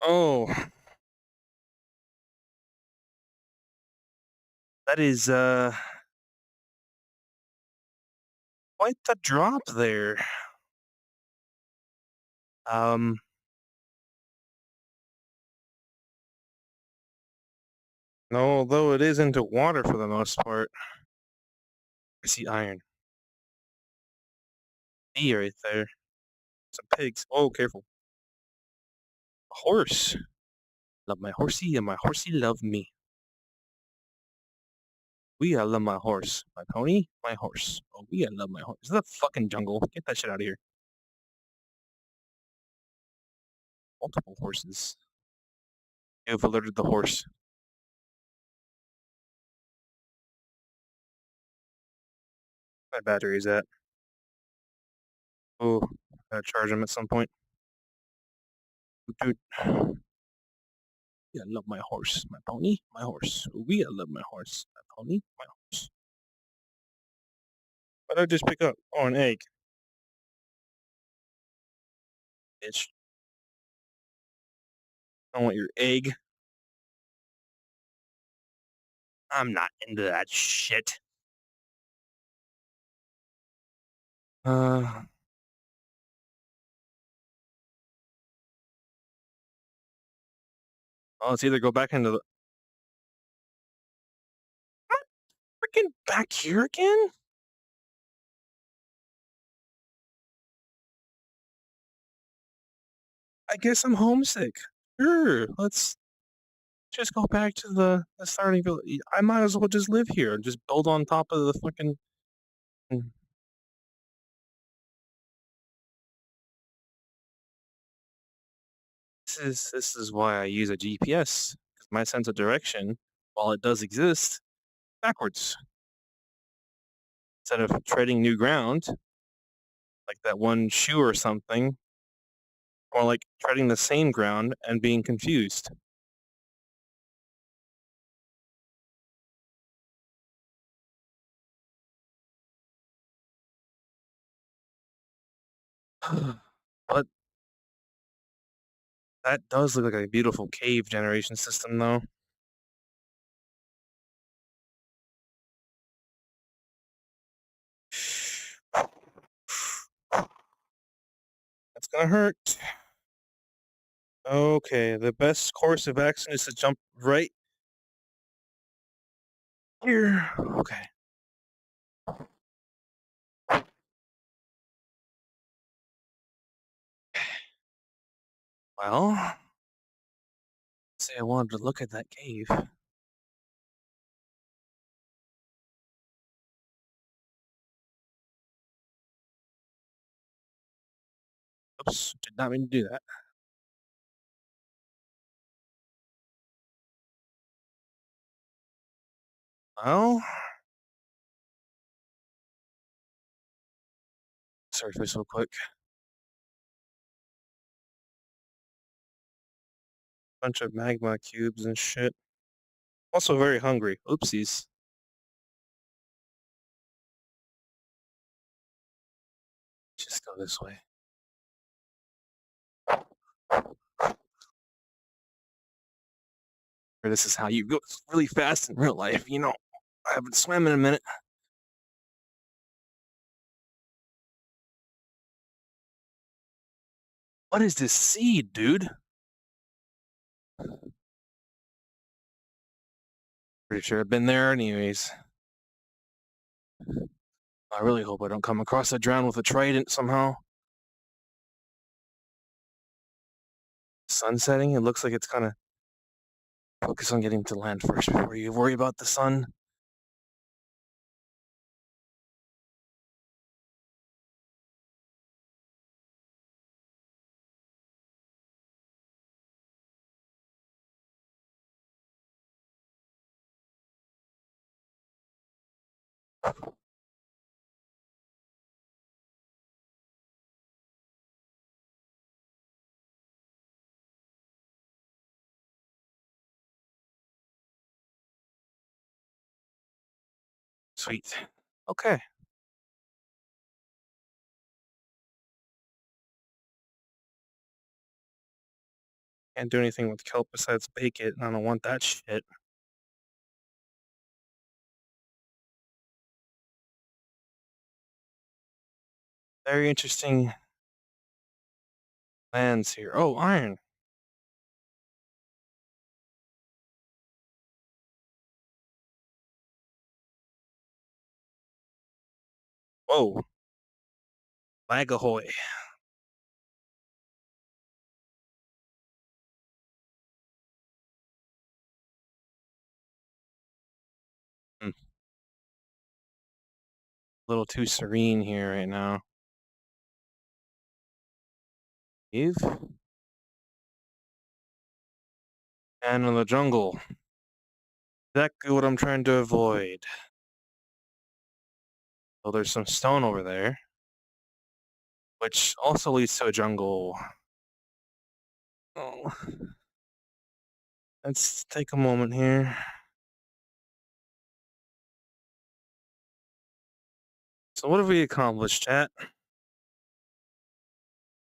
Oh, that is quite the drop there. Um, no, although it is into water for the most part. I see iron. E right there. Some pigs. Oh, careful. A horse. Love my horsey and my horsey love me. We I love my horse. My pony, my horse. Oh, we I love my horse. This is a fucking jungle. Get that shit out of here. Multiple horses. You've alerted the horse. My battery's at. Oh, gotta charge them at some point. Dude, yeah, I love my horse, my pony, my horse. We I love my horse, my pony, my horse. What did I just pick up? Oh, an egg. Bitch. I want your egg. I'm not into that shit. Uh, well, let's either go back into the freaking back here again. I guess I'm homesick. Sure, let's just go back to the starting village. I might as well just live here and just build on top of the fucking. Mm, this is why I use a GPS because my sense of direction, while it does exist, backwards. Instead of treading new ground like that one shoe or something, or like treading the same ground and being confused. But that does look like a beautiful cave generation system, though. That's gonna hurt. Okay, the best course of action is to jump right here. Okay. Well, say I wanted to look at that cave. Oops, did not mean to do that. Well, surface real quick. Bunch of magma cubes and shit. Also very hungry. Oopsies. Just go this way. Or this is how you go really fast in real life. I haven't swam in a minute. What is this seed, dude? Pretty sure I've been there anyways. I really hope I don't come across a drown with a trident somehow. Sun setting, it looks like it's kind of focus on getting to land first before you worry about the sun. Sweet. Okay. Can't do anything with kelp besides bake it, and I don't want that shit. Very interesting lands here. Oh, iron. Whoa. Lag ahoy. Hmm. A little too serene here right now. Eve? And in the jungle. Exactly what I'm trying to avoid. So there's some stone over there, which also leads to a jungle. Oh, let's take a moment here. So what have we accomplished, chat?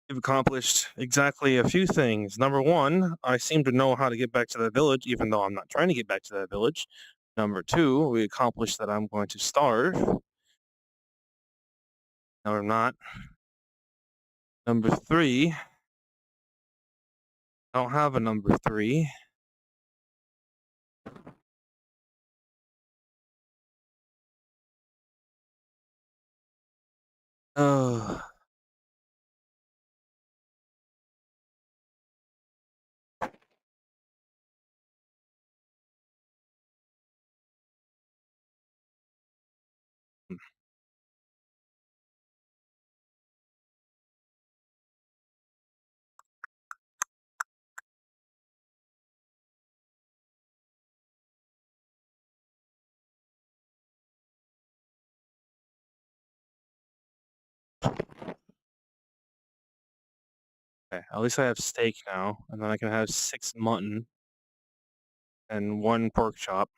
We've accomplished exactly a few things. Number one, I seem to know how to get back to that village, even though I'm not trying to get back to that village. Number two, we accomplished that I'm going to starve. No, I'm not. Number three, I don't have a number three. Oh, okay. At least I have steak now, and then I can have 6 mutton and 1 pork chop.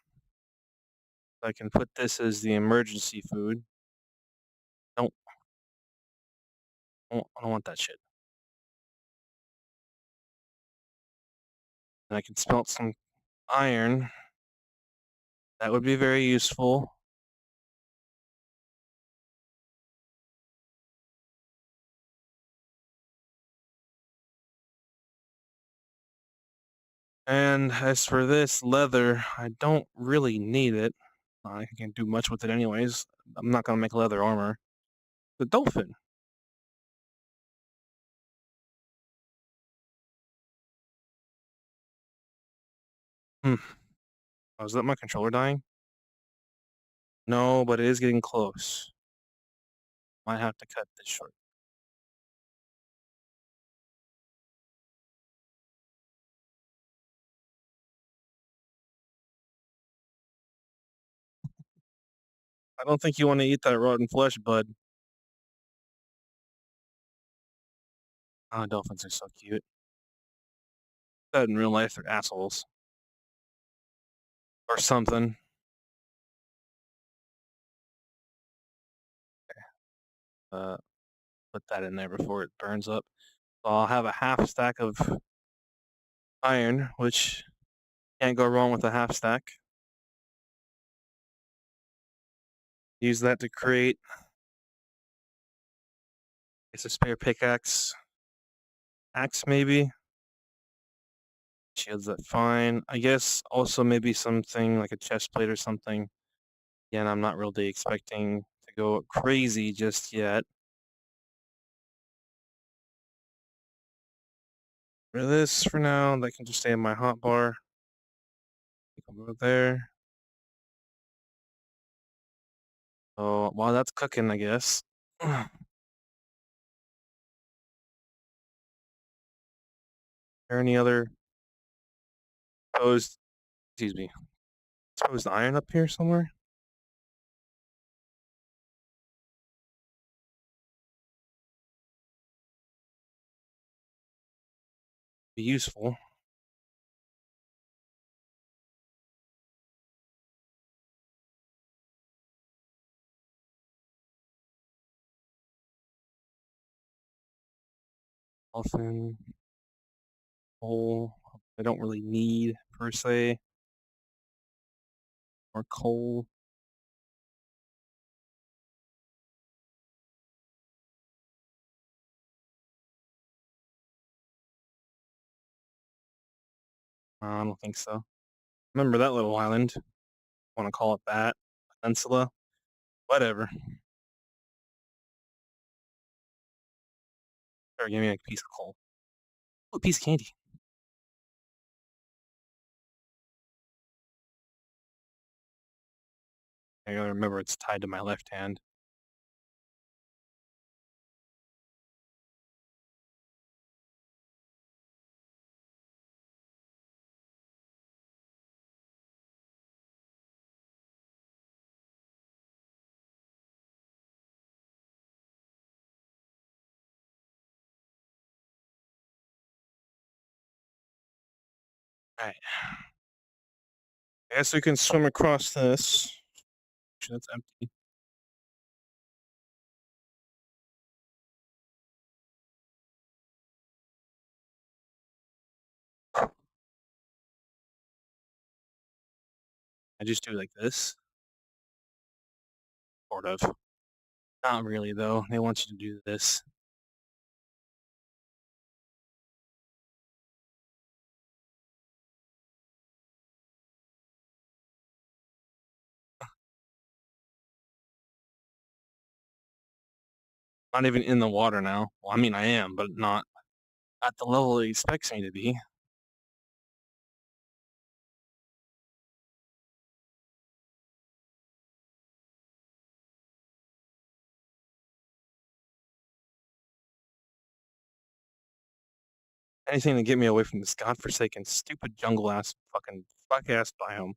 I can put this as the emergency food. Don't, I don't want that shit. And I can smelt some iron. That would be very useful. And as for this leather, I don't really need it. I can't do much with it anyways. I'm not gonna make leather armor. The dolphin. Hmm. Oh, is that my controller dying? No, but it is getting close. Might have to cut this short. I don't think you want to eat that rotten flesh, bud. Oh, dolphins are so cute. But in real life, they're assholes. Or something. Uh, put that in there before it burns up. So I'll have a half stack of iron, which can't go wrong with a half stack. Use that to create, it's a spare pickaxe. Axe, maybe. Shields that fine. I guess also maybe something like a chest plate or something. Again, I'm not really expecting to go crazy just yet. For this, for now, that can just stay in my hotbar. I'll go there. So while that's cooking, I guess. Are there any other exposed, excuse me, exposed iron up here somewhere? Be useful. Often, coal. I don't really need per se. Or coal. I don't think so. Remember that little island? Want to call it that? Peninsula? Whatever. Or give me a piece of coal. Oh, a piece of candy. I gotta remember it's tied to my left hand. Alright. I guess we can swim across this. Sure that's empty. I just do like this? Sort of. Not really, though. They want you to do this. Not even in the water now. Well, I mean, I am, but not at the level it expects me to be. Anything to get me away from this godforsaken, stupid jungle ass, fucking fuck ass biome.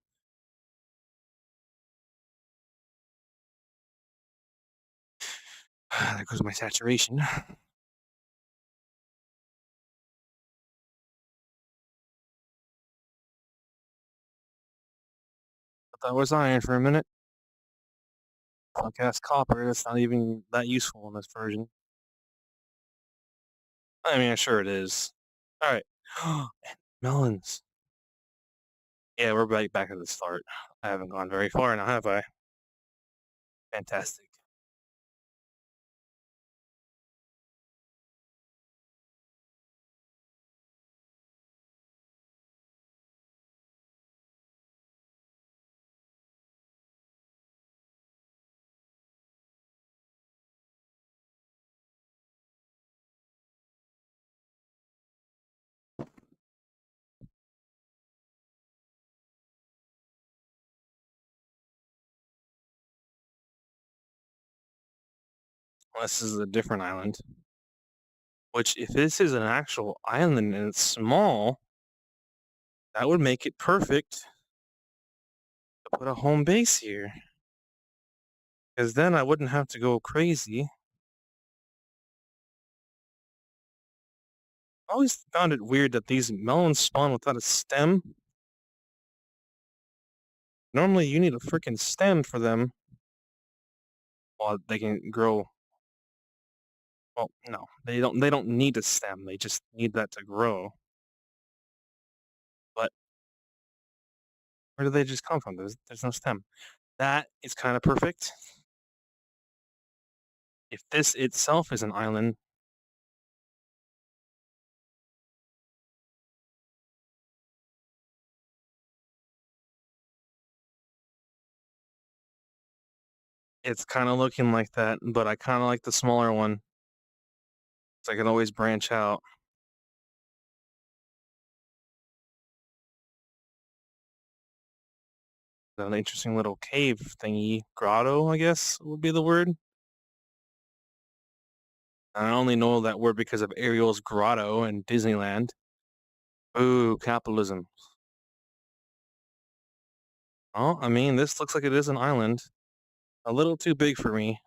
There goes my saturation. Thought that was iron for a minute. Fuck ass copper. That's not even that useful in this version. I mean, sure it is. All right. And melons. Yeah, we're back at the start. I haven't gone very far now, have I? Fantastic. Well, this is a different island. Which, if this is an actual island and it's small, that would make it perfect to put a home base here. Because then I wouldn't have to go crazy. I always found it weird that these melons spawn without a stem. Normally, you need a freaking stem for them. While they can grow. Well, no, they don't. They don't need a stem. They just need that to grow. But where do they just come from? There's no stem. That is kind of perfect. If this itself is an island, it's kind of looking like that. But I kind of like the smaller one. So I can always branch out. An interesting little cave thingy, grotto, I guess would be the word. I only know that word because of Ariel's grotto in Disneyland. Ooh, capitalism. Oh, I mean, this looks like it is an island. A little too big for me.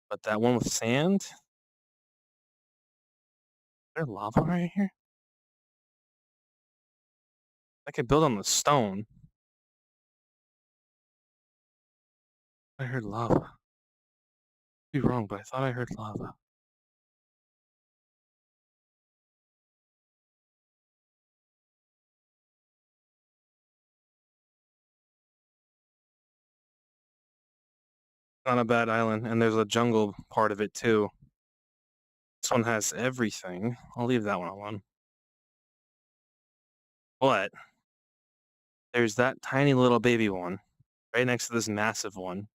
But that one with sand? Is there lava right here? I could build on the stone. I heard lava. Could be wrong, but I thought I heard lava. Not a bad island, and there's a jungle part of it too. This one has everything. I'll leave that one alone. But there's that tiny little baby one right next to this massive one.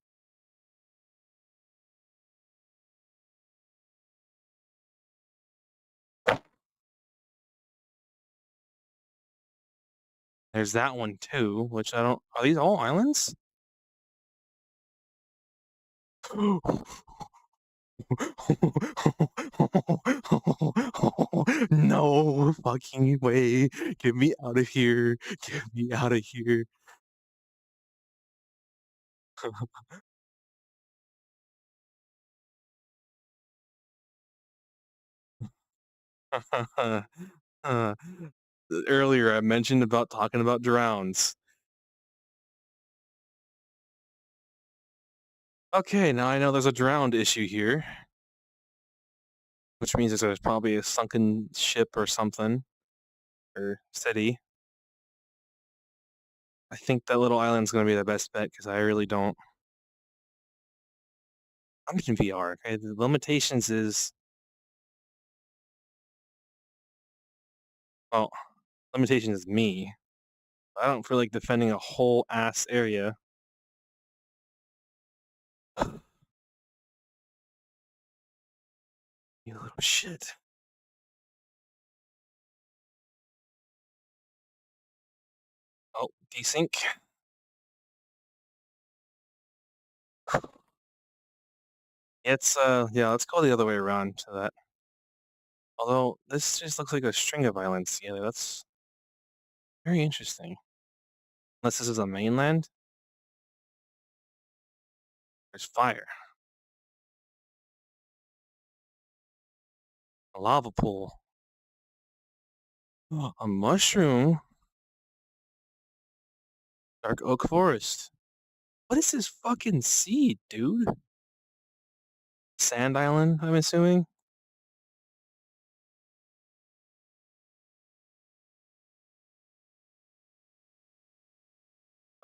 There's that one too, which I don't. Are these all islands? No fucking way. Get me out of here. Get me out of here. Earlier, I mentioned about talking about drowns. Okay, now I know there's a drowned issue here, which means there's probably a sunken ship or something, or city. I think that little island's gonna be the best bet because I really don't. I'm in VR. Okay, the limitations is well, limitation is me. I don't feel like defending a whole ass area. You little shit. Oh, desync. It's yeah. Let's go the other way around to that. Although this just looks like a string of islands together. That's very interesting. Unless this is a mainland, there's fire, a lava pool, a mushroom, dark oak forest. What is this fucking seed, dude? Sand island, I'm assuming.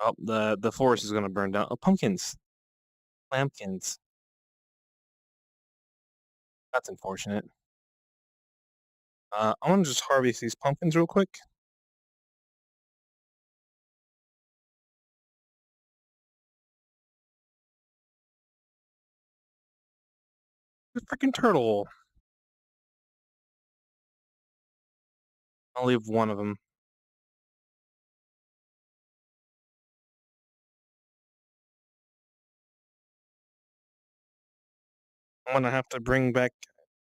Oh, the forest is gonna burn down. Oh, pumpkins, lampkins. That's unfortunate. I want to just harvest these pumpkins real quick. The freaking turtle. I'll leave one of them. I'm gonna have to bring back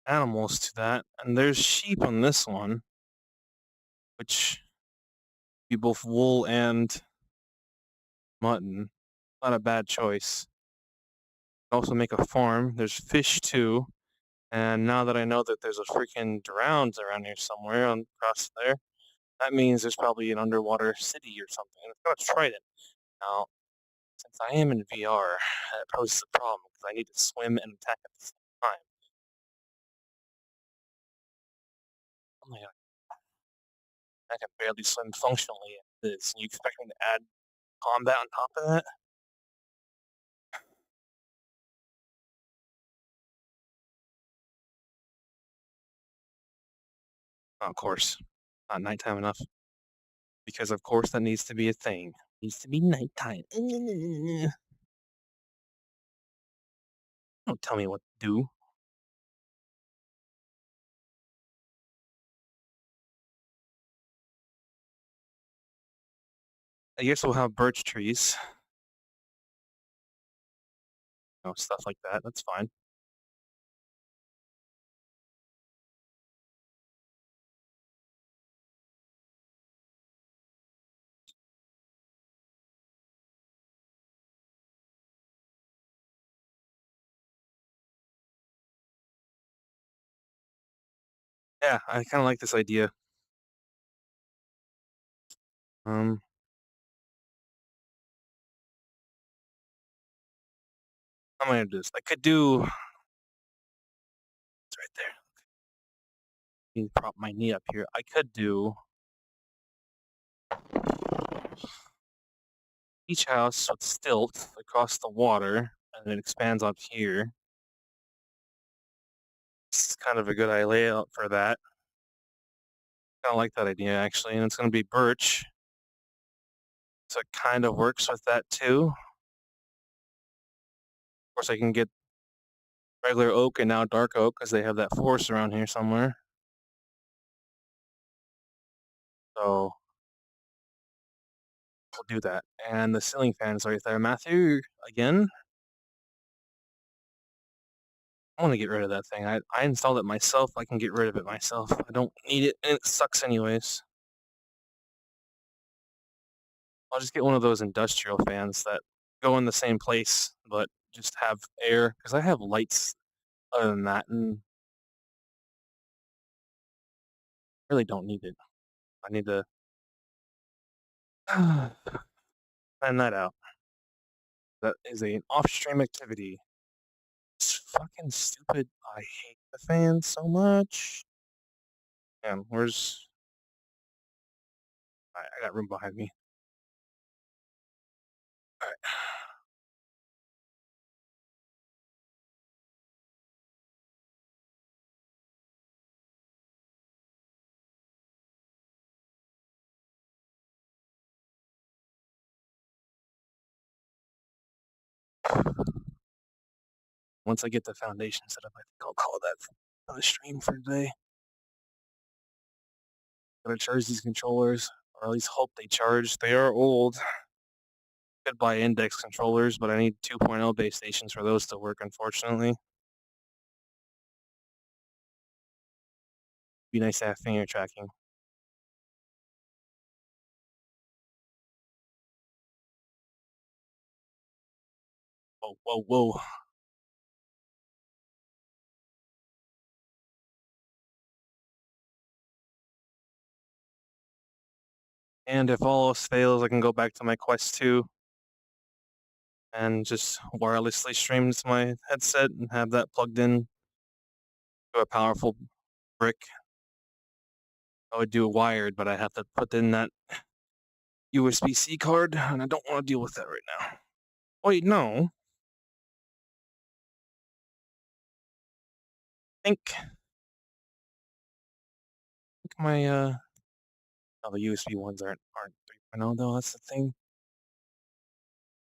animals to that. And there's sheep on this one, which be both wool and mutton. Not a bad choice. Also make a farm. There's fish too. And now that I know that there's a freaking drowns around here somewhere on across there, that means there's probably an underwater city or something. And it's got a trident. Now, since I am in VR, that poses a problem because I need to swim and attack at the same time. Oh my god, I can barely swim functionally at this. And you expect me to add combat on top of that? Oh, of course. Not nighttime enough. Because of course that needs to be a thing. Needs to be nighttime. Don't tell me what to do. I guess we'll have birch trees, stuff like that. That's fine. Yeah, I kind of like this idea. Um, how am I gonna do this? I could do. It's right there. Let me prop my knee up here. I could do each house with stilts across the water, and it expands up here. It's kind of a good layout for that. Kind of like that idea actually, and it's gonna be birch, so it kind of works with that too. Of course, I can get regular oak and now dark oak because they have that forest around here somewhere. So we'll do that. And the ceiling fan's right there. Matthew, again, I want to get rid of that thing. I installed it myself. I can get rid of it myself. I don't need it, and it sucks anyways. I'll just get one of those industrial fans that go in the same place, but just have air because I have lights other than that, and really don't need it. I need to plan that out. That is an off-stream activity. It's fucking stupid. I hate the fan so much. Damn, where's I got room behind me. Alright. Once I get the foundation set up, I think I'll call that a stream for today. Gotta charge these controllers, or at least hope they charge. They are old. Could buy index controllers, but I need 2.0 base stations for those to work, unfortunately. Be nice to have finger tracking. Whoa, whoa, whoa. And if all else fails, I can go back to my Quest 2 and just wirelessly stream to my headset and have that plugged in to a powerful brick. I would do wired, but I have to put in that USB-C card, and I don't want to deal with that right now. Wait, no. I think my oh, the USB ones aren't 3.0 though. That's the thing.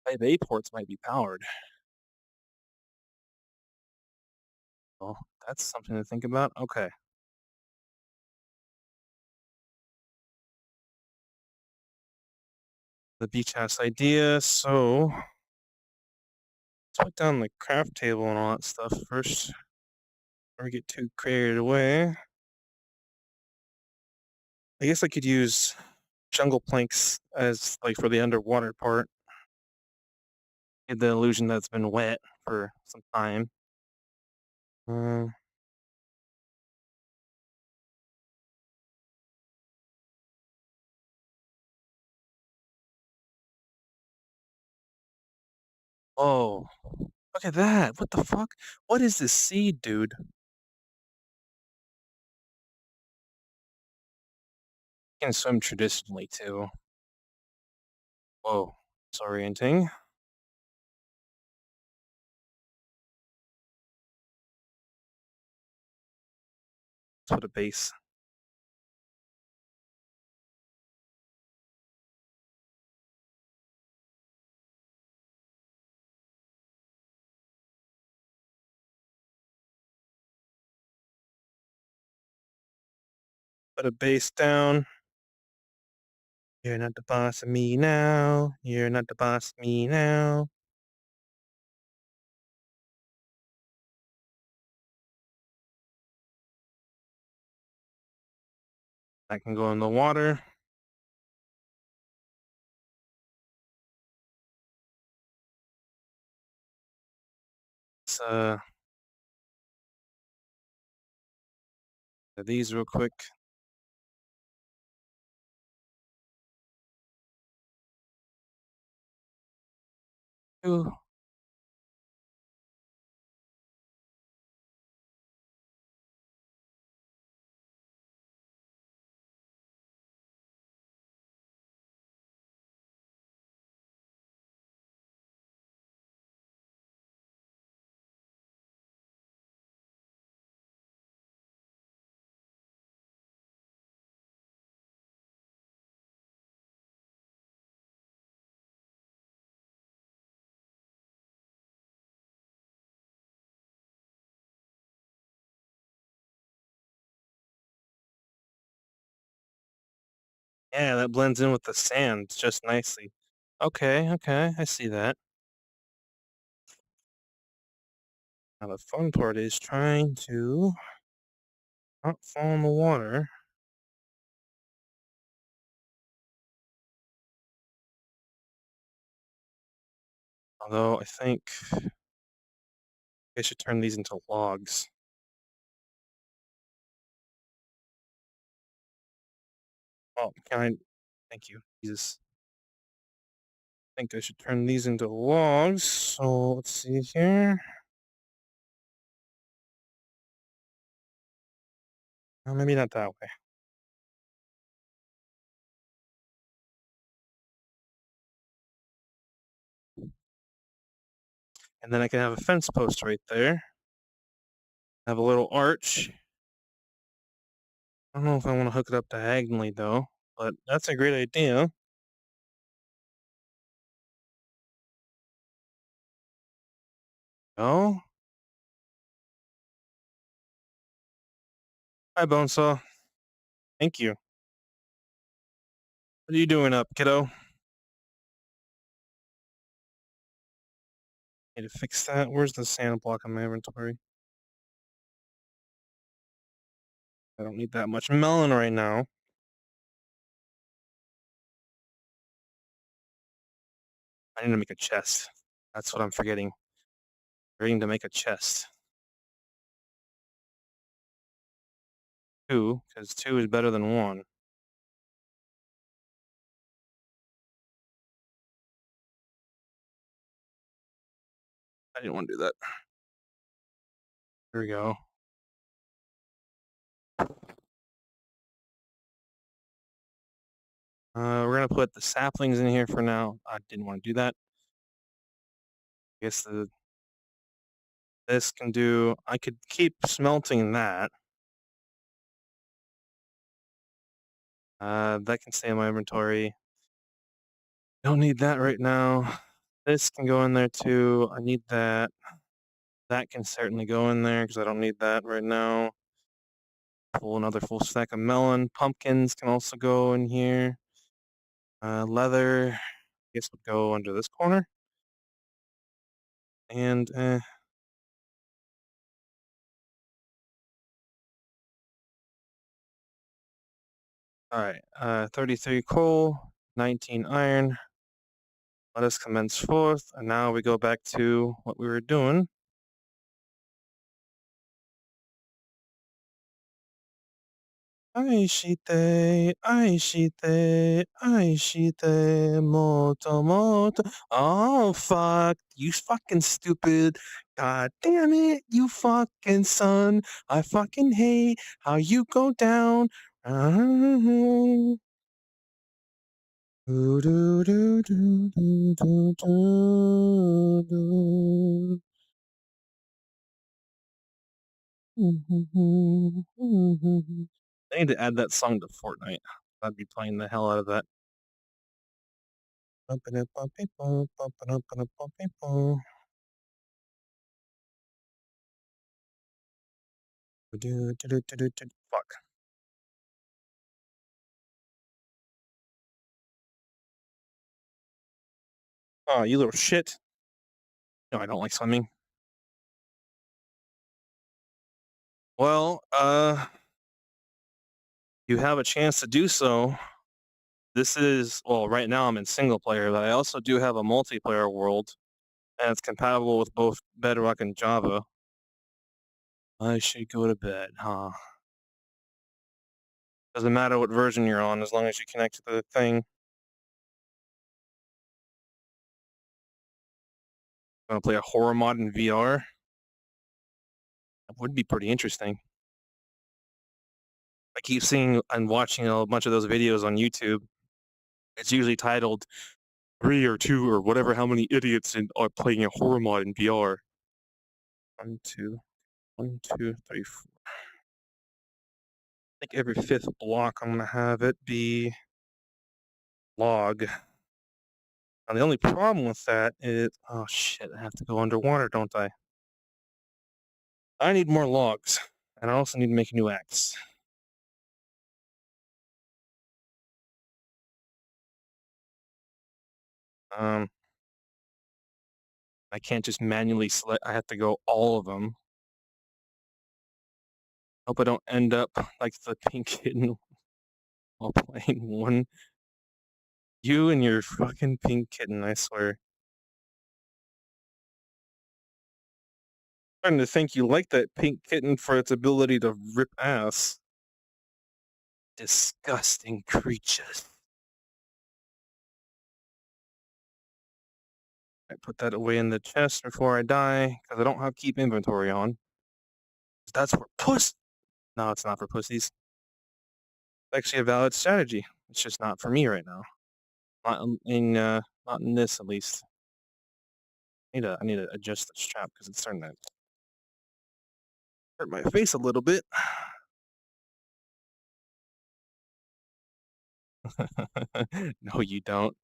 Type A ports might be powered. Well, that's something to think about. Okay. The beach house idea. So let's put down the craft table and all that stuff first. Before we get too carried away. I guess I could use jungle planks as like for the underwater part. Get the illusion that it's been wet for some time. Uh, oh, look at that. What the fuck? What is this seed, dude? You can swim traditionally too. Whoa, disorienting. Let's put a base. Put a base down. You're not the boss of me now. You're not the boss of me now. I can go in the water. Let's do these real quick. Ooh. Yeah, that blends in with the sand just nicely. Okay, okay, I see that. Now the fun part is trying to not fall in the water. Although I think I should turn these into logs. Oh, can I? Thank you. Jesus. I think I should turn these into logs. So let's see here. Maybe not that way. And then I can have a fence post right there. Have a little arch. I don't know if I want to hook it up diagonally though, but that's a great idea. Oh, hi Bonesaw. Thank you. What are you doing up, kiddo? Need to fix that. Where's the sand block in my inventory? I don't need that much melon right now. I need to make a chest. That's what I'm forgetting. Forgetting to make a chest. 2, because 2 is better than 1. I didn't want to do that. Here we go. We're gonna put the saplings in here for now. I didn't want to do that. I guess this can do. I could keep smelting that. That can stay in my inventory. Don't need that right now. This can go in there too. I need that. That can certainly go in there because I don't need that right now. Another full stack of melon. Pumpkins can also go in here. Leather, I guess would go under this corner. And all right. 33 coal, 19 iron. Let us commence forth. And now we go back to what we were doing. Aishite, aishite, aishite, moto, moto. Oh, fuck. You fucking stupid. God damn it, you fucking son. I fucking hate how you go down. Do, do, do, do, do, do, do, do. I need to add that song to Fortnite. I'd be playing the hell out of that. Fuck. Oh, you little shit. No, I don't like swimming. Well, you have a chance to do so. This is, well, right now I'm in single player, but I also do have a multiplayer world, and it's compatible with both Bedrock and Java. I should go to bed, huh? Doesn't matter what version you're on, as long as you connect to the thing. Gonna play a horror mod in VR. That would be pretty interesting. I keep seeing and watching a bunch of those videos on YouTube. It's usually titled 3 or 2 or whatever how many idiots are playing a horror mod in VR. 1, 2, 1, 2, 3, 4. I think every 5th block I'm gonna have it be log. Now the only problem with that is, oh shit, I have to go underwater, don't I? I need more logs, and I also need to make a new axe. Um, I can't just manually select. I have to go all of them. Hope I don't end up like the pink kitten while playing one. You and your fucking pink kitten, I swear. Starting to think you like that pink kitten for its ability to rip ass. Disgusting creatures. I put that away in the chest before I die because I don't have keep inventory on. 'Cause that's for puss. No, it's not for pussies. It's actually a valid strategy. It's just not for me right now. Not in this at least. I need to adjust the strap because it's starting to hurt my face a little bit. No, you don't.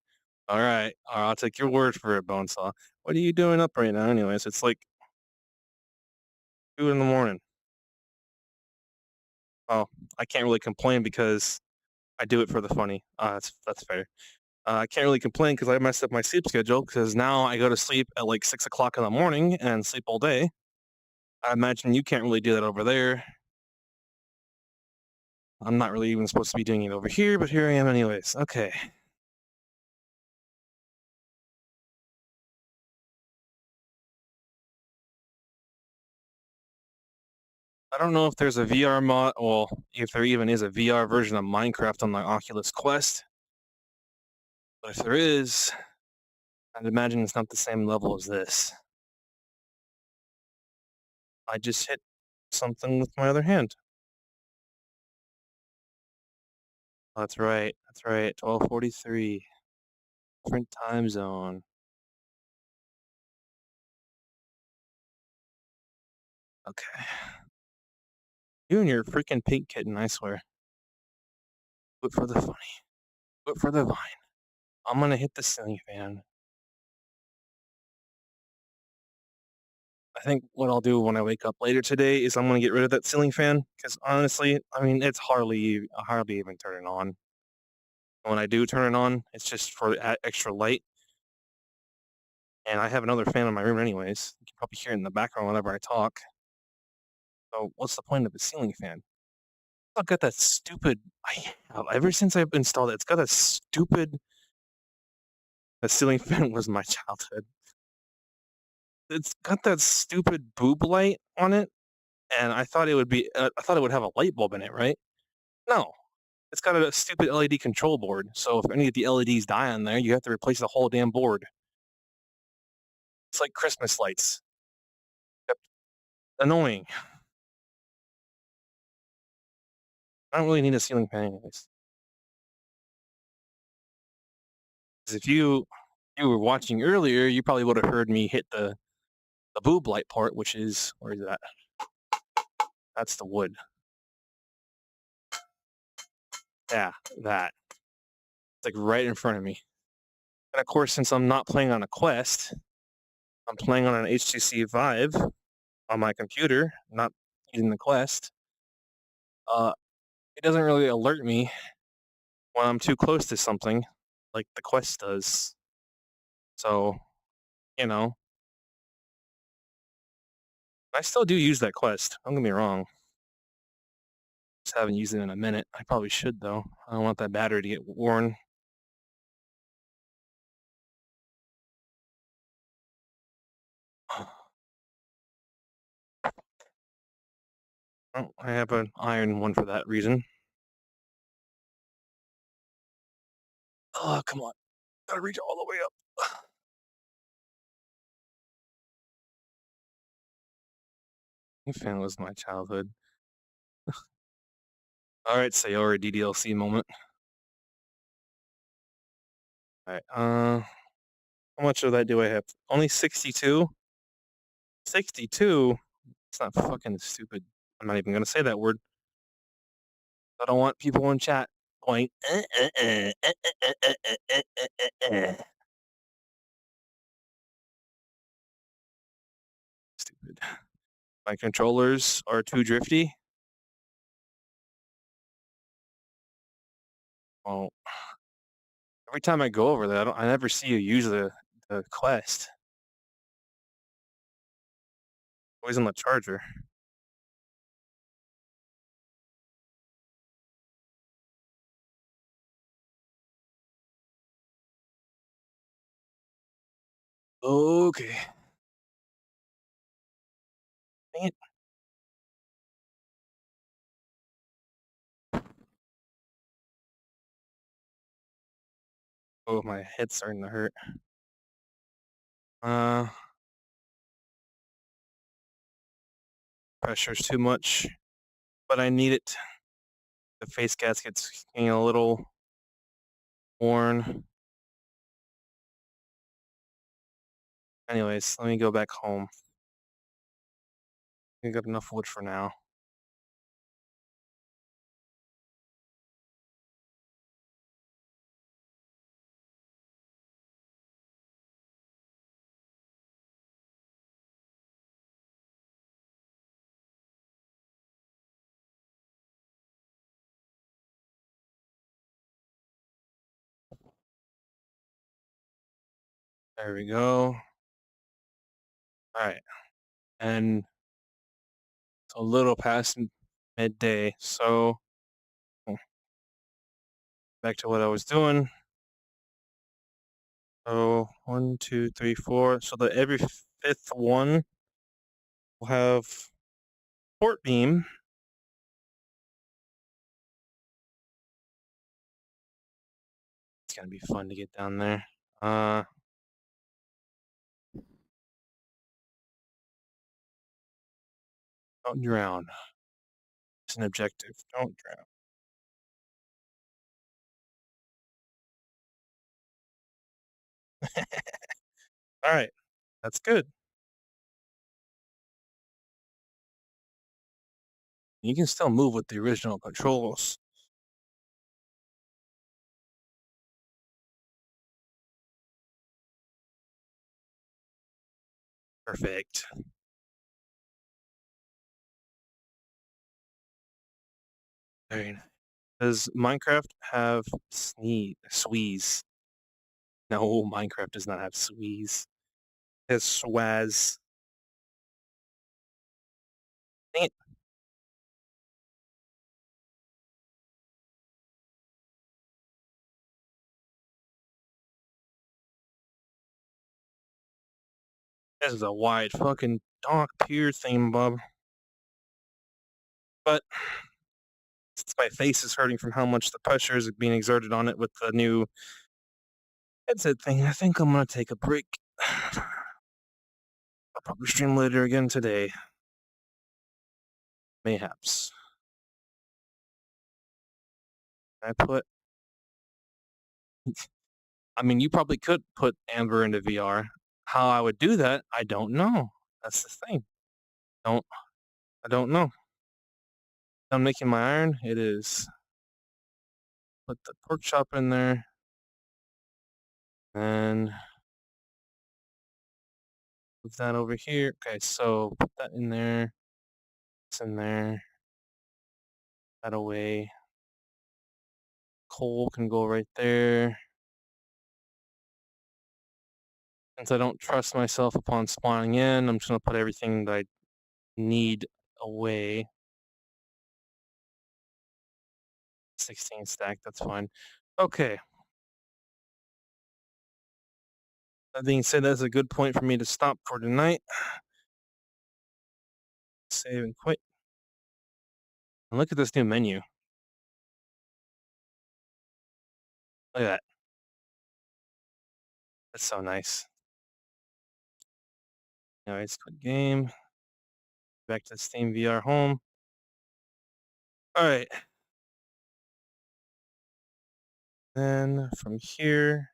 All right, I'll take your word for it, Bonesaw. What are you doing up right now, anyways? It's like 2 in the morning. Oh, I can't really complain because I do it for the funny. That's fair. I can't really complain because I messed up my sleep schedule because now I go to sleep at like 6 o'clock in the morning and sleep all day. I imagine you can't really do that over there. I'm not really even supposed to be doing it over here, but here I am anyways. Okay. I don't know if there's a VR mod, well, if there even is a VR version of Minecraft on the Oculus Quest, but if there is, I'd imagine it's not the same level as this. I just hit something with my other hand. That's right. That's right. 12:43. Different time zone. Okay. You and your freaking pink kitten, I swear. Do it for the funny. Do it for the vine. I'm gonna hit the ceiling fan. I think what I'll do when I wake up later today is I'm gonna get rid of that ceiling fan because honestly, I mean, it's hardly even turning on. When I do turn it on, it's just for extra light, and I have another fan in my room anyways. You can probably hear it in the background whenever I talk. So what's the point of a ceiling fan? I've got that stupid. Ever since I've installed it, it's got a stupid. The ceiling fan was my childhood. It's got that stupid boob light on it, and I thought it would have a light bulb in it, right? No, it's got a stupid LED control board. So if any of the LEDs die on there, you have to replace the whole damn board. It's like Christmas lights. Yep, annoying. I don't really need a ceiling fan anyways. 'Cause if you were watching earlier, you probably would have heard me hit the boob light part, which is where is that? That's the wood. Yeah, that. It's like right in front of me. And of course, since I'm not playing on a Quest, I'm playing on an HTC Vive on my computer, not using the Quest. Uh, it doesn't really alert me when I'm too close to something like the Quest does. So, you know, I still do use that Quest. Don't get me wrong. Just haven't used it in a minute. I probably should though. I don't want that battery to get worn. Oh, I have an iron one for that reason. Oh, come on. Gotta reach all the way up. Fan was my childhood. All right, Sayori DDLC moment. All right. How much of that do I have? Only 62? 62? It's not fucking stupid. I'm not even gonna say that word. I don't want people in chat going, Stupid. My controllers are too drifty. Well, every time I go over there, I never see you use the Quest. Always on the charger. Okay. Dang it. Oh, my head's starting to hurt. Uh, Pressure's too much, but I need it. The face gasket's getting a little worn. Anyways, let me go back home. I got enough wood for now. There we go. Alright, and it's a little past midday, so hmm, back to what I was doing. So 1, 2, 3, 4. So that every fifth one will have port beam. It's gonna be fun to get down there. Don't drown. It's an objective. Don't drown. All right, that's good. You can still move with the original controls. Perfect. Very nice. Does Minecraft have squeeze? No, Minecraft does not have squeeze. It has swaz. Dang it. This is a wide fucking dark pier thing, Bob. But since my face is hurting from how much the pressure is being exerted on it with the new headset thing, I think I'm gonna take a break. I'll probably stream later again today. Mayhaps. I put I mean, you probably could put Amber into VR. How I would do that, I don't know. That's the thing. Don't I don't know. I'm making my iron. It is. Put the pork chop in there, and move that over here. Okay, so put that in there. It's in there. That away. Coal can go right there. Since I don't trust myself upon spawning in, I'm just gonna put everything that I need away. 16 stack, that's fine. Okay. That being said, that's a good point for me to stop for tonight. Save and quit. And look at this new menu. Look at that. That's so nice. Anyways, quit game. Back to Steam VR home. All right. Then from here,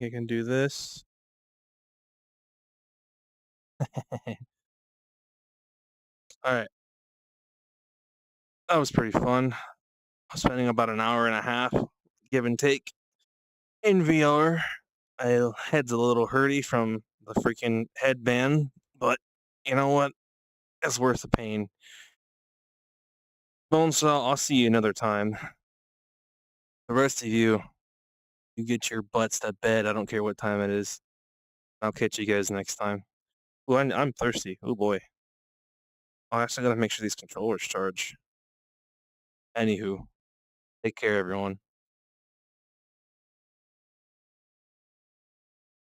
you can do this. All right. That was pretty fun. Spending about an hour and a half, give and take, in VR. My head's a little hurty from the freaking headband, but you know what? It's worth the pain. Bonesaw, I'll see you another time. The rest of you, you get your butts to bed. I don't care what time it is. I'll catch you guys next time. Ooh, I'm thirsty. Oh boy. I actually gotta make sure these controllers charge. Anywho, take care, everyone.